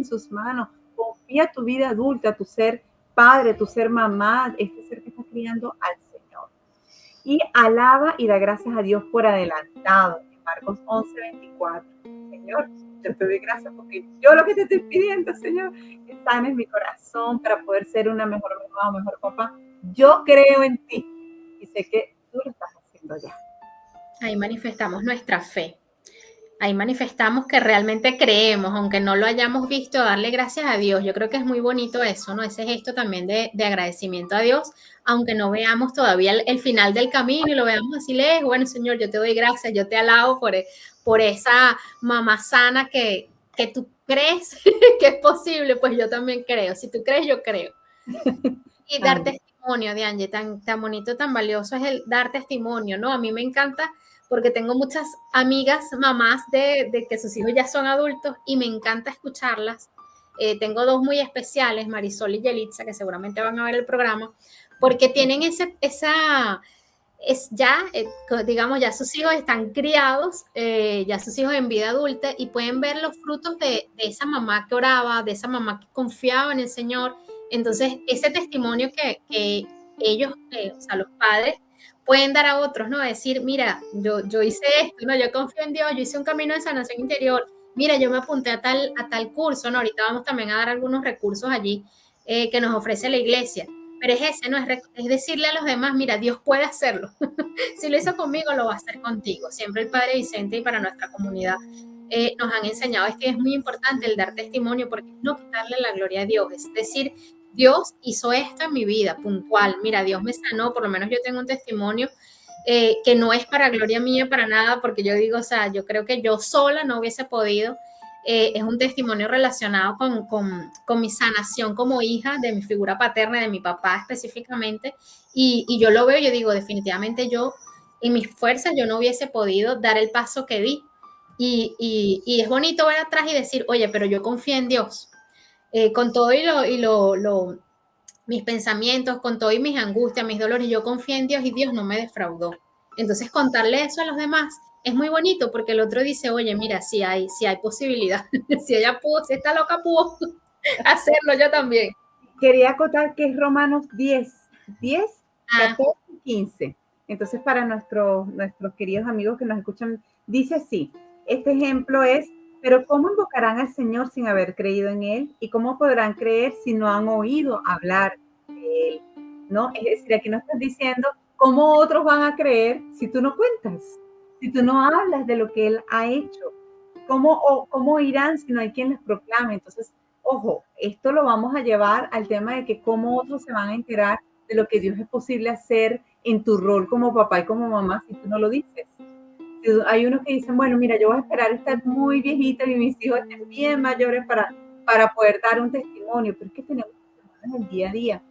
sus manos, confía tu vida adulta, tu ser padre, tu ser mamá, este ser que está criando al Señor. Y alaba y da gracias a Dios por adelantado. En Marcos 11:24. Señor, yo te doy gracias porque yo lo que te estoy pidiendo, Señor, que sanes mi corazón para poder ser una mejor mamá, un mejor papá. Yo creo en ti y sé que tú lo estás haciendo ya. Ahí manifestamos nuestra fe. Ahí manifestamos que realmente creemos, aunque no lo hayamos visto, darle gracias a Dios. Yo creo que es muy bonito eso, ¿no? Ese gesto también de agradecimiento a Dios, aunque no veamos todavía el final del camino y lo veamos así lejos. Bueno, Señor, yo te doy gracias, yo te alabo por esa mamá sana que tú crees que es posible, pues yo también creo. Si tú crees, yo creo. Y dar testimonio, D'Angeli, tan bonito, tan valioso es el dar testimonio, ¿no? A mí me encanta porque tengo muchas amigas, mamás de que sus hijos ya son adultos y me encanta escucharlas. Tengo dos muy especiales, Marisol y Yelitza, que seguramente van a ver el programa, porque tienen digamos, ya sus hijos están criados, ya sus hijos en vida adulta y pueden ver los frutos de esa mamá que oraba, de esa mamá que confiaba en el Señor. Entonces, ese testimonio que ellos, o sea, los padres, pueden dar a otros, ¿no? Decir, mira, yo hice esto, ¿no? Yo confío en Dios, yo hice un camino de sanación interior, mira, yo me apunté a tal curso, ¿no? Ahorita vamos también a dar algunos recursos allí que nos ofrece la iglesia. Pero es ese, ¿no? Es decirle a los demás, mira, Dios puede hacerlo. Si lo hizo conmigo, lo va a hacer contigo. Siempre el Padre Vicente y para nuestra comunidad nos han enseñado es que es muy importante el dar testimonio porque no quitarle la gloria a Dios. Es decir, Dios hizo esto en mi vida, puntual. Mira, Dios me sanó, por lo menos yo tengo un testimonio que no es para gloria mía, para nada, porque yo digo, o sea, yo creo que yo sola no hubiese podido. Es un testimonio relacionado con mi sanación como hija de mi figura paterna, de mi papá específicamente, y yo lo veo y yo digo, definitivamente yo, en mis fuerzas, yo no hubiese podido dar el paso que di, Y es bonito ver atrás y decir, oye, pero yo confío en Dios. Con todo mis pensamientos, con todo y mis angustias, mis dolores, yo confié en Dios y Dios no me defraudó. Entonces, contarle eso a los demás es muy bonito porque el otro dice, oye, mira, si hay posibilidad, si ella pudo, si esta loca pudo hacerlo, yo también. Quería acotar que es Romanos 10, Ah, 14 y 15. Entonces, para nuestros queridos amigos que nos escuchan, dice así, este ejemplo es, pero ¿cómo invocarán al Señor sin haber creído en Él? ¿Y cómo podrán creer si no han oído hablar de Él? ¿No? Es decir, aquí nos estás diciendo, ¿cómo otros van a creer si tú no cuentas? Si tú no hablas de lo que Él ha hecho. ¿Cómo irán si no hay quien les proclame? Entonces, ojo, esto lo vamos a llevar al tema de que cómo otros se van a enterar de lo que Dios es posible hacer en tu rol como papá y como mamá si tú no lo dices. Hay unos que dicen, bueno, mira, yo voy a esperar estar muy viejita y mis hijos estén bien mayores para poder dar un testimonio, pero es que tenemos testimonios del día a día.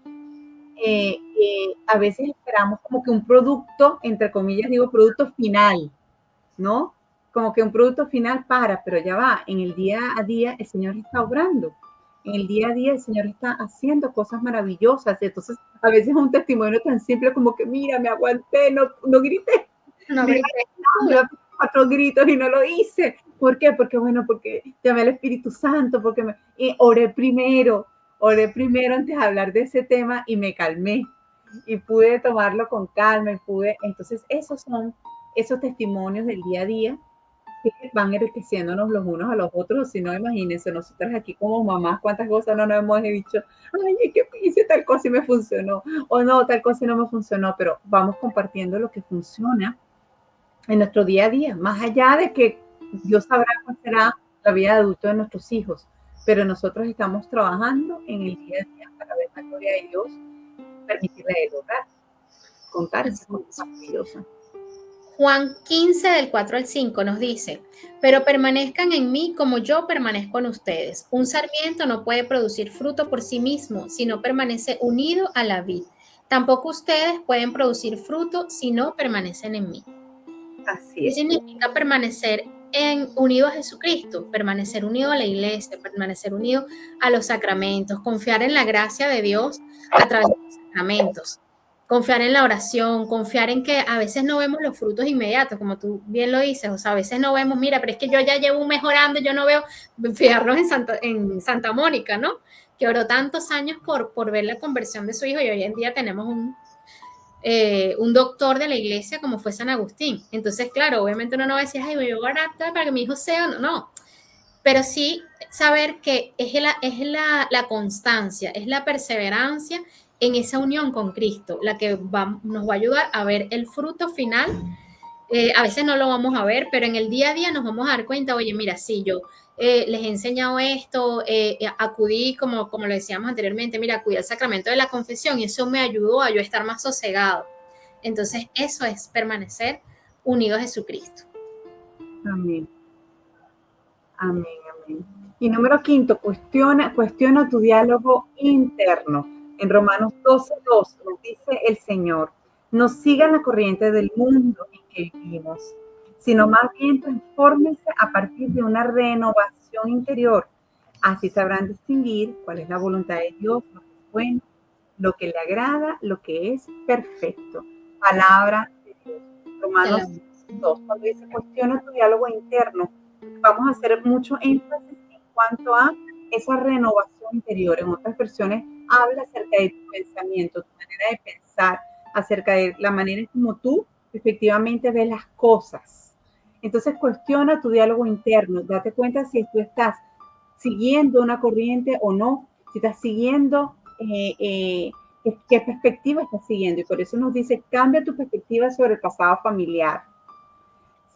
A veces esperamos como que un producto, entre comillas digo, producto final, ¿no? Como que un producto final pero ya va, en el día a día el Señor está obrando. En el día a día el Señor está haciendo cosas maravillosas. Entonces, a veces un testimonio tan simple como que, mira, me aguanté, no grité. no Me iba grité. a 4 gritos y no lo hice. ¿Por qué? Porque, bueno, porque llamé al Espíritu Santo, porque oré primero antes de hablar de ese tema y me calmé y pude tomarlo con calma entonces esos son esos testimonios del día a día que van enriqueciéndonos los unos a los otros. Si no, imagínense, nosotras aquí como mamás, cuántas cosas no nos hemos dicho, ay, es que hice tal cosa y me funcionó, o no, tal cosa y no me funcionó, pero vamos compartiendo lo que funciona en nuestro día a día, más allá de que Dios sabrá cuál será la vida de adulto de nuestros hijos, pero nosotros estamos trabajando en el día a día para ver la gloria de Dios, permitirle a Él lograr, contar esas cosas maravillosas. Juan 15 del 4 al 5 nos dice, pero permanezcan en mí como yo permanezco en ustedes. Un sarmiento no puede producir fruto por sí mismo si no permanece unido a la vid. Tampoco ustedes pueden producir fruto si no permanecen en mí. Así ¿Qué es. significa permanecer unido a Jesucristo? Permanecer unido a la iglesia, permanecer unido a los sacramentos, confiar en la gracia de Dios a través de los sacramentos, confiar en la oración, confiar en que a veces no vemos los frutos inmediatos, como tú bien lo dices, o sea, a veces no vemos, mira, pero es que yo ya llevo mejorando, yo no veo, fijarnos en Santa Mónica, ¿no? Que oró tantos años por ver la conversión de su hijo y hoy en día tenemos un doctor de la iglesia como fue San Agustín. Entonces, claro, obviamente uno no va a decir, ay, voy a orar para que mi hijo sea, no. Pero sí saber que la constancia, es la perseverancia en esa unión con Cristo, la que nos va a ayudar a ver el fruto final. A veces no lo vamos a ver, pero en el día a día nos vamos a dar cuenta, oye, mira, sí, yo les he enseñado esto, acudí, como lo decíamos anteriormente, mira, acudí al sacramento de la confesión y eso me ayudó a yo estar más sosegado. Entonces, eso es permanecer unido a Jesucristo. Amén. Amén, amén. Y número 5, cuestiona tu diálogo interno. En Romanos 12:2 nos dice el Señor, no sigan la corriente del mundo en que vivimos, sino más bien transfórmense a partir de una renovación interior. Así sabrán distinguir cuál es la voluntad de Dios, lo que es bueno, lo que le agrada, lo que es perfecto. Palabra de Dios. Romanos 2, cuando dice cuestiona tu diálogo interno, vamos a hacer mucho énfasis en cuanto a esa renovación interior. En otras versiones habla acerca de tu pensamiento, tu manera de pensar, acerca de la manera en como tú efectivamente ves las cosas. Entonces cuestiona tu diálogo interno, date cuenta si tú estás siguiendo una corriente o no, si estás siguiendo, qué perspectiva estás siguiendo. Y por eso nos dice, cambia tu perspectiva sobre el pasado familiar.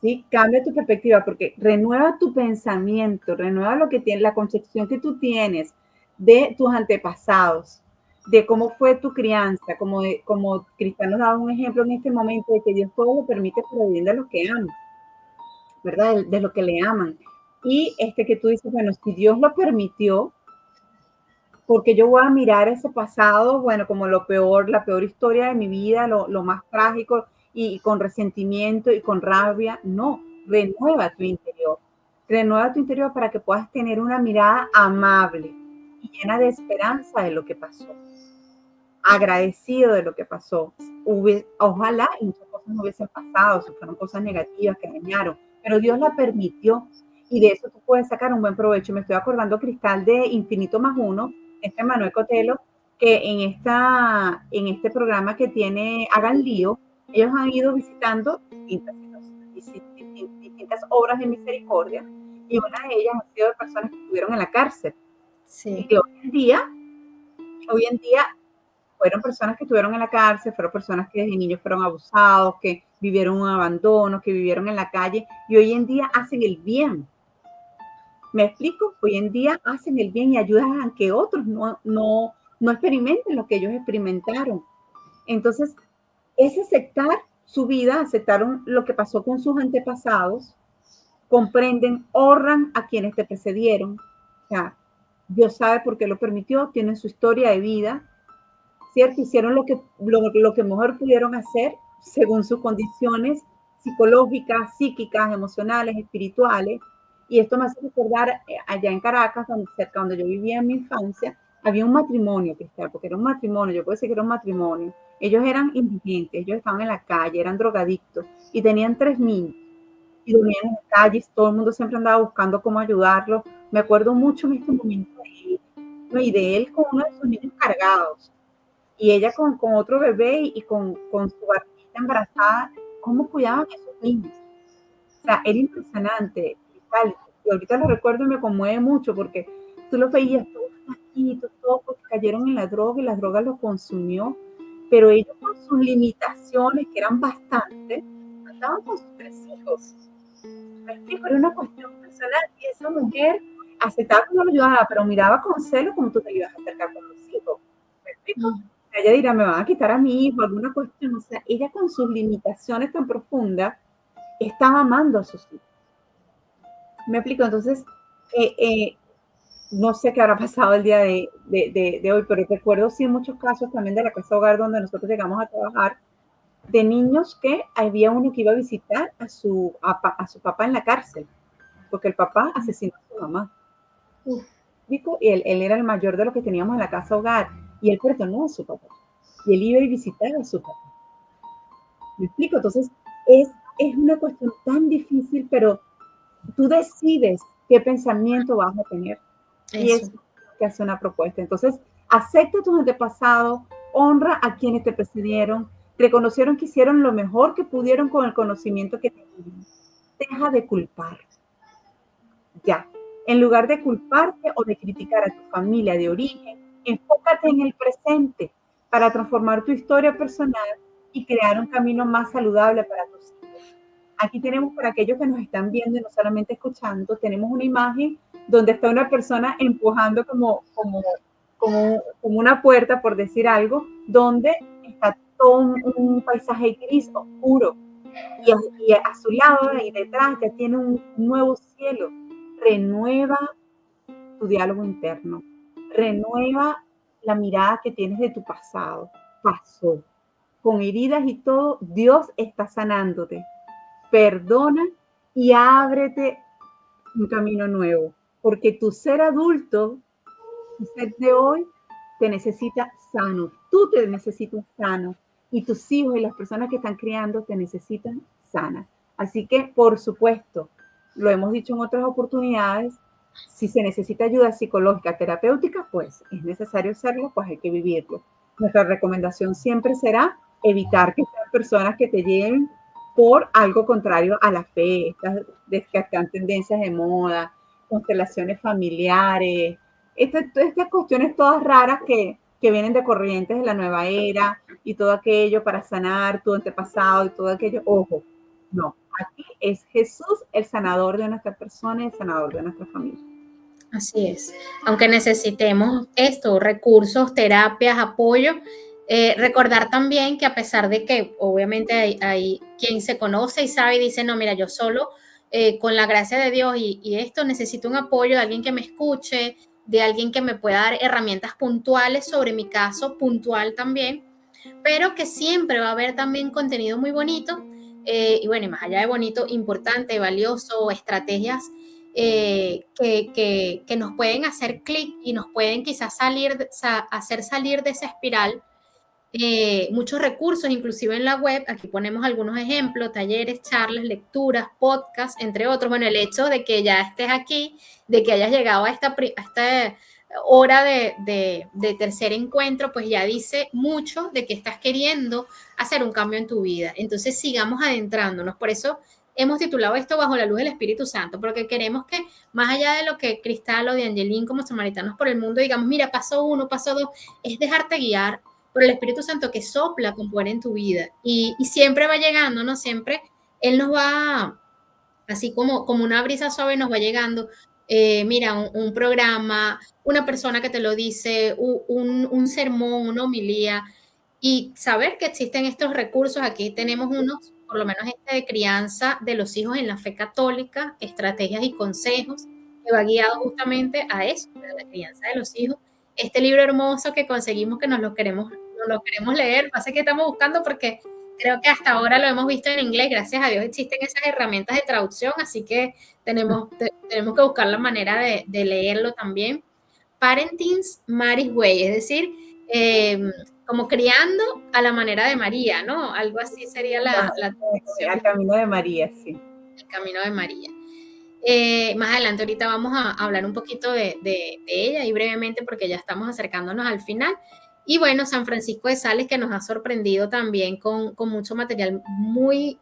¿Sí? Cambia tu perspectiva porque renueva tu pensamiento, renueva lo que tienes, la concepción que tú tienes de tus antepasados, de cómo fue tu crianza, como Cristian nos daba un ejemplo en este momento de que Dios todo lo permite por el bien de los que aman, ¿verdad? De los que le aman. Y que tú dices, bueno, si Dios lo permitió, porque yo voy a mirar ese pasado, bueno, como lo peor, la peor historia de mi vida, lo más trágico, y con resentimiento y con rabia. No, renueva tu interior. Renueva tu interior para que puedas tener una mirada amable y llena de esperanza de lo que pasó. Agradecido de lo que pasó. Ojalá muchas cosas no hubiesen pasado, si fueron cosas negativas que dañaron, pero Dios la permitió y de eso tú puedes sacar un buen provecho. Me estoy acordando, Cristal, de Infinito Más Uno, Manuel Cotelo, que en este programa que tiene Hagan Lío, ellos han ido visitando distintas obras de misericordia y una de ellas ha sido de personas que estuvieron en la cárcel. Sí. Y que hoy en día fueron personas que estuvieron en la cárcel, fueron personas que desde niños fueron abusados, que vivieron un abandono, que vivieron en la calle y hoy en día hacen el bien. ¿Me explico? Hoy en día hacen el bien y ayudan a que otros no experimenten lo que ellos experimentaron. Entonces, es aceptar su vida, aceptaron lo que pasó con sus antepasados, comprenden, honran a quienes te precedieron. O sea, Dios sabe por qué lo permitió, tienen su historia de vida, ¿cierto? Hicieron lo que mejor pudieron hacer según sus condiciones psicológicas, psíquicas, emocionales, espirituales. Y esto me hace recordar allá en Caracas, cerca donde yo vivía en mi infancia, había un matrimonio, Cristal, porque era un matrimonio, yo puedo decir que era un matrimonio. Ellos eran indigentes, ellos estaban en la calle, eran drogadictos y tenían 3 niños y dormían en las calles, todo el mundo siempre andaba buscando cómo ayudarlos. Me acuerdo mucho en este momento de él con uno de sus niños cargados y ella con otro bebé y con su barriguita embarazada, cómo cuidaban a esos niños. O sea, era impresionante. Y ahorita lo recuerdo y me conmueve mucho porque tú los veías todos flaquitos, todos porque cayeron en la droga y la droga los consumió, pero ellos con sus limitaciones, que eran bastantes, andaban con sus 3 hijos. Me explico, era una cuestión personal y esa mujer aceptaba que no lo ayudaba, pero miraba con celo como tú te ibas a acercar con los hijos. ¿Me explico? Ella dirá, me van a quitar a mi hijo, alguna cuestión. O sea, ella con sus limitaciones tan profundas estaba amando a sus hijos. ¿Me explico? Entonces, no sé qué habrá pasado el día de hoy, pero recuerdo sí muchos casos también de la casa hogar donde nosotros llegamos a trabajar, de niños que había uno que iba a visitar a su papá en la cárcel, porque el papá asesinó a su mamá. Y él era el mayor de los que teníamos en la casa hogar, y él perdonó a su papá. Y él iba a visitar a su papá. ¿Me explico? Entonces, es una cuestión tan difícil, pero tú decides qué pensamiento vas a tener. Y eso te hace una propuesta. Entonces, acepta tus antepasados, honra a quienes te precedieron, reconocieron que hicieron lo mejor que pudieron con el conocimiento que tenían. Deja de culpar. Ya. En lugar de culparte o de criticar a tu familia de origen, enfócate en el presente para transformar tu historia personal y crear un camino más saludable para tus hijos. Aquí tenemos, para aquellos que nos están viendo y no solamente escuchando, tenemos una imagen donde está una persona empujando como una puerta, por decir algo, donde está todo un paisaje gris oscuro y a su lado y detrás ya tiene un nuevo cielo. Renueva tu diálogo interno, renueva la mirada que tienes de tu pasado. Pasó, con heridas y todo, Dios está sanándote. Perdona y ábrete un camino nuevo, porque tu ser adulto, tu ser de hoy, te necesita sano, tú te necesitas sano y tus hijos y las personas que están criando te necesitan sana. Así que, por supuesto, lo hemos dicho en otras oportunidades, si se necesita ayuda psicológica, terapéutica, pues es necesario hacerlo, pues hay que vivirlo. Nuestra recomendación siempre será evitar que sean personas que te lleven por algo contrario a la fe, estas tendencias de moda, constelaciones familiares, estas cuestiones todas raras que vienen de corrientes de la nueva era y todo aquello para sanar tu antepasado y todo aquello. Ojo, no, aquí es Jesús el sanador de nuestra persona y el sanador de nuestra familia. Así es. Aunque necesitemos esto, recursos, terapias, apoyo, recordar también que a pesar de que obviamente hay quien se conoce y sabe y dice, no, mira, yo solo, con la gracia de Dios y esto necesito un apoyo de alguien que me escuche, de alguien que me pueda dar herramientas puntuales sobre mi caso, puntual también, pero que siempre va a haber también contenido muy bonito y bueno, y más allá de bonito, importante, valioso, estrategias que nos pueden hacer clic y nos pueden quizás hacer salir de esa espiral. Muchos recursos, inclusive en la web, aquí ponemos algunos ejemplos, talleres, charlas, lecturas, podcasts, entre otros. Bueno, el hecho de que ya estés aquí, de que hayas llegado a esta hora de tercer encuentro, pues ya dice mucho de que estás queriendo hacer un cambio en tu vida. Entonces sigamos adentrándonos. Por eso hemos titulado esto Bajo la luz del Espíritu Santo, porque queremos que más allá de lo que Cristal o de Angelín como samaritanos por el mundo digamos, mira, paso 1, paso 2, es dejarte guiar por el Espíritu Santo que sopla con poder en tu vida. Y siempre va llegando, ¿no? Siempre Él nos va, así como una brisa suave, nos va llegando. Mira, un programa, una persona que te lo dice, un sermón, una homilía, y saber que existen estos recursos. Aquí tenemos unos, por lo menos este de crianza de los hijos en la fe católica, estrategias y consejos, que va guiado justamente a eso, a la crianza de los hijos. Este libro hermoso que conseguimos que nos lo queremos leer, pasa que estamos buscando porque creo que hasta ahora lo hemos visto en inglés, gracias a Dios existen esas herramientas de traducción, así que tenemos que buscar la manera de leerlo también. Parenting's Mary's Way, es decir, eh, como criando a la manera de María, ¿no? Algo así sería la traducción. Al camino de María, sí. El camino de María. Más adelante ahorita vamos a hablar un poquito de ella y brevemente porque ya estamos acercándonos al final. Y bueno, San Francisco de Sales que nos ha sorprendido también con mucho material muy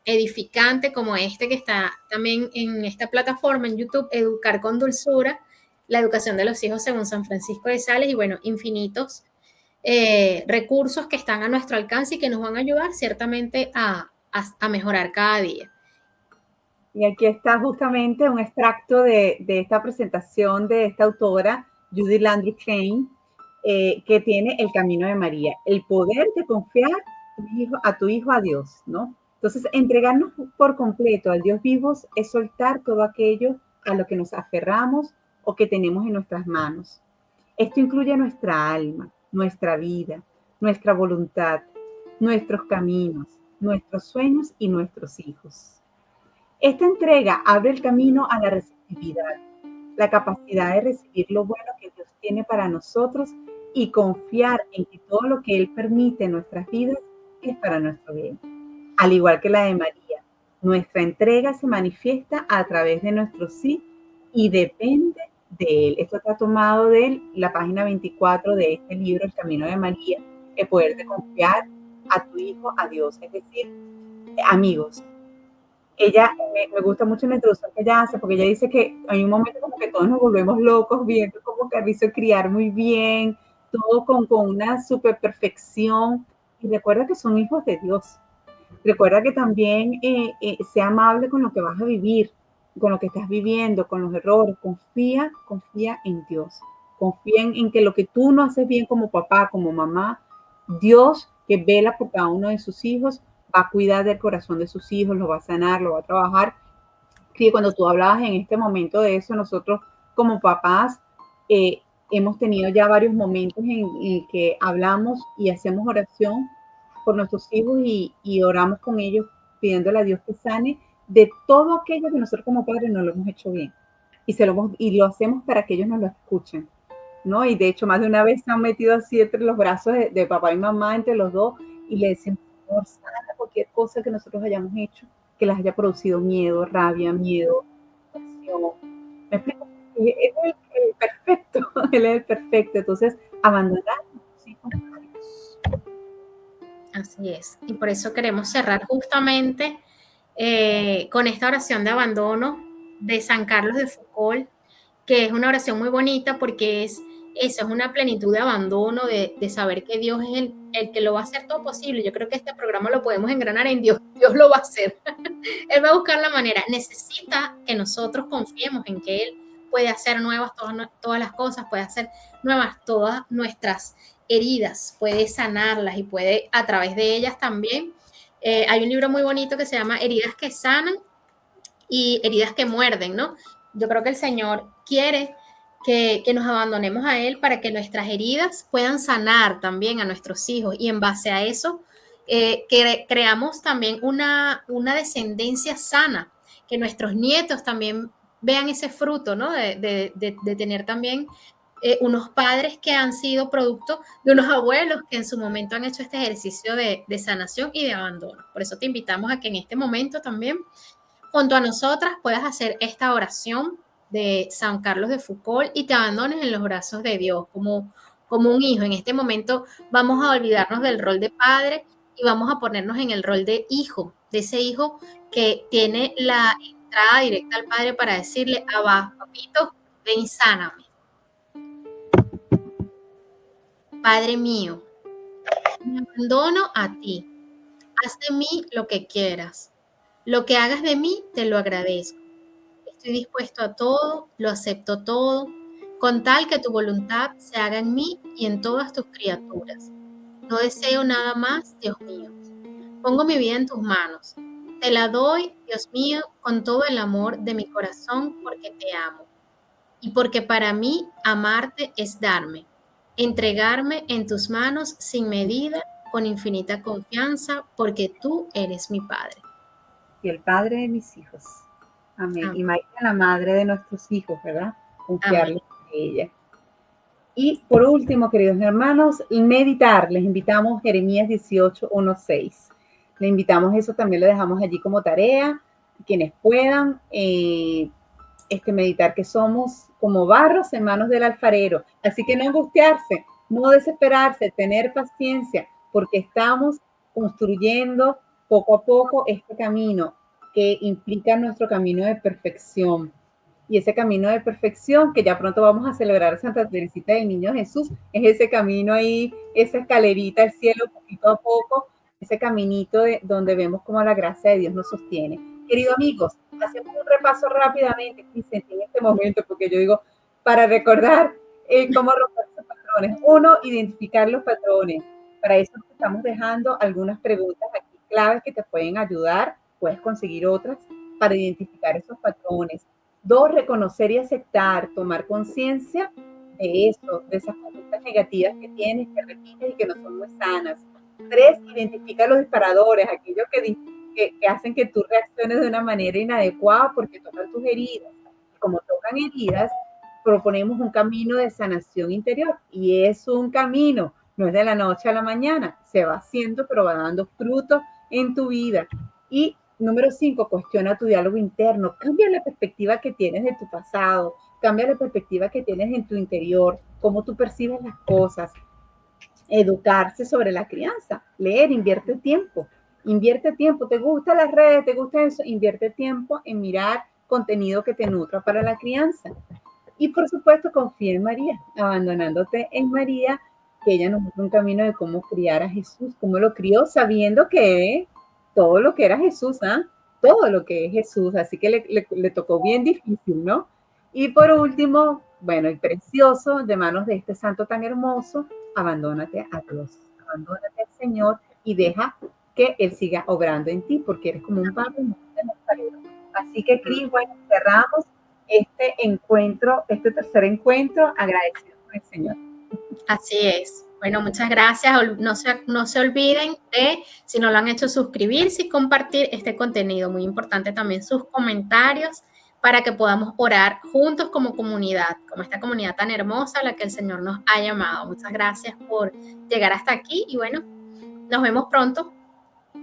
edificante como este que está también en esta plataforma en YouTube, Educar con Dulzura, la educación de los hijos según San Francisco de Sales y bueno, infinitos recursos que están a nuestro alcance y que nos van a ayudar ciertamente a mejorar cada día. Y aquí está justamente un extracto de esta presentación de esta autora, Judy Landry Klein, que tiene El Camino de María, el poder de confiar a tu hijo a Dios, ¿no? Entonces, entregarnos por completo al Dios vivo es soltar todo aquello a lo que nos aferramos o que tenemos en nuestras manos. Esto incluye nuestra alma, nuestra vida, nuestra voluntad, nuestros caminos, nuestros sueños y nuestros hijos. Esta entrega abre el camino a la receptividad, la capacidad de recibir lo bueno que Dios tiene para nosotros y confiar en que todo lo que Él permite en nuestras vidas es para nuestro bien. Al igual que la de María, nuestra entrega se manifiesta a través de nuestro sí y depende de Él. Esto está tomado de la página 24 de este libro, El Camino de María, el poder de confiar a tu hijo, a Dios. Es decir, amigos, ella me gusta mucho la introducción que ella hace, porque ella dice que hay un momento como que todos nos volvemos locos viendo cómo Carrizo criar muy bien, todo con una super perfección. Y recuerda que son hijos de Dios. Recuerda que también sea amable con lo que vas a vivir, con lo que estás viviendo, con los errores. Confía en Dios. Confía en que lo que tú no haces bien como papá, como mamá, Dios que vela por cada uno de sus hijos, va a cuidar del corazón de sus hijos, lo va a sanar, lo va a trabajar. Que cuando tú hablabas en este momento de eso, nosotros como papás hemos tenido ya varios momentos en que hablamos y hacemos oración por nuestros hijos y oramos con ellos pidiéndole a Dios que sane de todo aquello que nosotros como padres no lo hemos hecho bien. Y lo hacemos para que ellos nos lo escuchen, ¿no? Y de hecho, más de una vez se han metido así entre los brazos de papá y mamá, entre los dos, y le decimos, Señor, sana cualquier cosa que nosotros hayamos hecho, que les haya producido miedo, rabia, miedo, pasión. ¿Me explico? Él es el perfecto, Él es el perfecto. Entonces, abandonar a nuestros hijos a Dios. Así es. Y por eso queremos cerrar justamente con esta oración de abandono de San Carlos de Foucault, que es una oración muy bonita porque eso, es una plenitud de abandono, de saber que Dios es el que lo va a hacer todo posible. Yo creo que este programa lo podemos engranar en Dios. Dios lo va a hacer. Él va a buscar la manera. Necesita que nosotros confiemos en que Él puede hacer nuevas todas las cosas, puede hacer nuevas todas nuestras heridas, puede sanarlas y puede a través de ellas también. Hay un libro muy bonito que se llama Heridas que sanan y heridas que muerden, ¿no? Yo creo que el Señor quiere que nos abandonemos a Él para que nuestras heridas puedan sanar también a nuestros hijos y en base a eso que creamos también una descendencia sana, que nuestros nietos también vean ese fruto, ¿no? De tener también unos padres que han sido producto de unos abuelos que en su momento han hecho este ejercicio de sanación y de abandono. Por eso te invitamos a que en este momento también, junto a nosotras, puedas hacer esta oración de San Carlos de Foucault y te abandones en los brazos de Dios como un hijo. En este momento vamos a olvidarnos del rol de padre y vamos a ponernos en el rol de hijo, de ese hijo que tiene la entrada directa al padre para decirle: Abba, papito, ven y sáname. Padre mío, me abandono a ti. Haz de mí lo que quieras. Lo que hagas de mí, te lo agradezco. Estoy dispuesto a todo, lo acepto todo, con tal que tu voluntad se haga en mí y en todas tus criaturas. No deseo nada más, Dios mío. Pongo mi vida en tus manos. Te la doy, Dios mío, con todo el amor de mi corazón, porque te amo. Y porque para mí amarte es darme, entregarme en tus manos sin medida, con infinita confianza, porque tú eres mi Padre. Y el padre de mis hijos. Amén. Amén. Y María, la madre de nuestros hijos, ¿verdad? Amén. Confiarles a ella. Y por último, queridos hermanos, meditar. Les invitamos Jeremías 18:1-6. Le invitamos eso, también lo dejamos allí como tarea. Quienes puedan meditar que somos como barros en manos del alfarero. Así que no angustiarse, no desesperarse, tener paciencia, porque estamos construyendo poco a poco este camino que implica nuestro camino de perfección. Y ese camino de perfección, que ya pronto vamos a celebrar Santa Teresita del Niño Jesús, es ese camino ahí, esa escalerita al cielo, poquito a poco, ese caminito donde vemos cómo la gracia de Dios nos sostiene. Queridos amigos, hacemos un repaso rápidamente, en este momento, porque yo digo, para recordar cómo romper esos patrones. Uno, identificar los patrones. Para eso estamos dejando algunas preguntas aquí claves que te pueden ayudar. Puedes conseguir otras para identificar esos patrones. Dos, reconocer y aceptar, tomar conciencia de eso, de esas conductas negativas que tienes, que repites y que no son muy sanas. Tres, identifica los disparadores, aquellos que hacen que tú reacciones de una manera inadecuada porque tocan tus heridas. Como tocan heridas, proponemos un camino de sanación interior y es un camino, no es de la noche a la mañana, se va haciendo, pero va dando frutos en tu vida. Y número 5, cuestiona tu diálogo interno, cambia la perspectiva que tienes de tu pasado, cambia la perspectiva que tienes en tu interior, cómo tú percibes las cosas. Educarse sobre la crianza, leer, invierte tiempo, ¿te gustan las redes? ¿Te gusta eso? Invierte tiempo en mirar contenido que te nutra para la crianza. Y por supuesto, confía en María, abandonándote en María, que ella nos muestra un camino de cómo criar a Jesús, cómo lo crió, sabiendo que todo lo que era Jesús, todo lo que es Jesús, así que le tocó bien difícil, ¿no? Y por último, bueno, y precioso, de manos de este santo tan hermoso, abandónate a Dios, abandónate al Señor y deja que Él siga obrando en ti, porque eres como un padre en la pared. Así que, Cris, bueno, cerramos este encuentro, este tercer encuentro, agradecidos con el Señor. Así es. Bueno, muchas gracias. No se olviden de, si no lo han hecho, suscribirse y compartir este contenido. Muy importante también sus comentarios para que podamos orar juntos como comunidad, como esta comunidad tan hermosa a la que el Señor nos ha llamado. Muchas gracias por llegar hasta aquí y bueno, nos vemos pronto.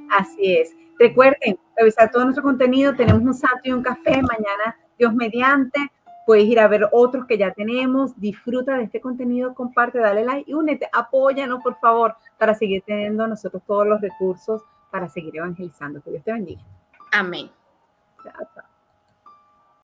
Así es. Recuerden revisar todo nuestro contenido. Tenemos un santo y un café. Mañana, Dios mediante, puedes ir a ver otros que ya tenemos. Disfruta de este contenido, comparte, dale like y únete. Apóyanos, por favor, para seguir teniendo nosotros todos los recursos para seguir evangelizando. Que Dios te bendiga. Amén. Chao, chao.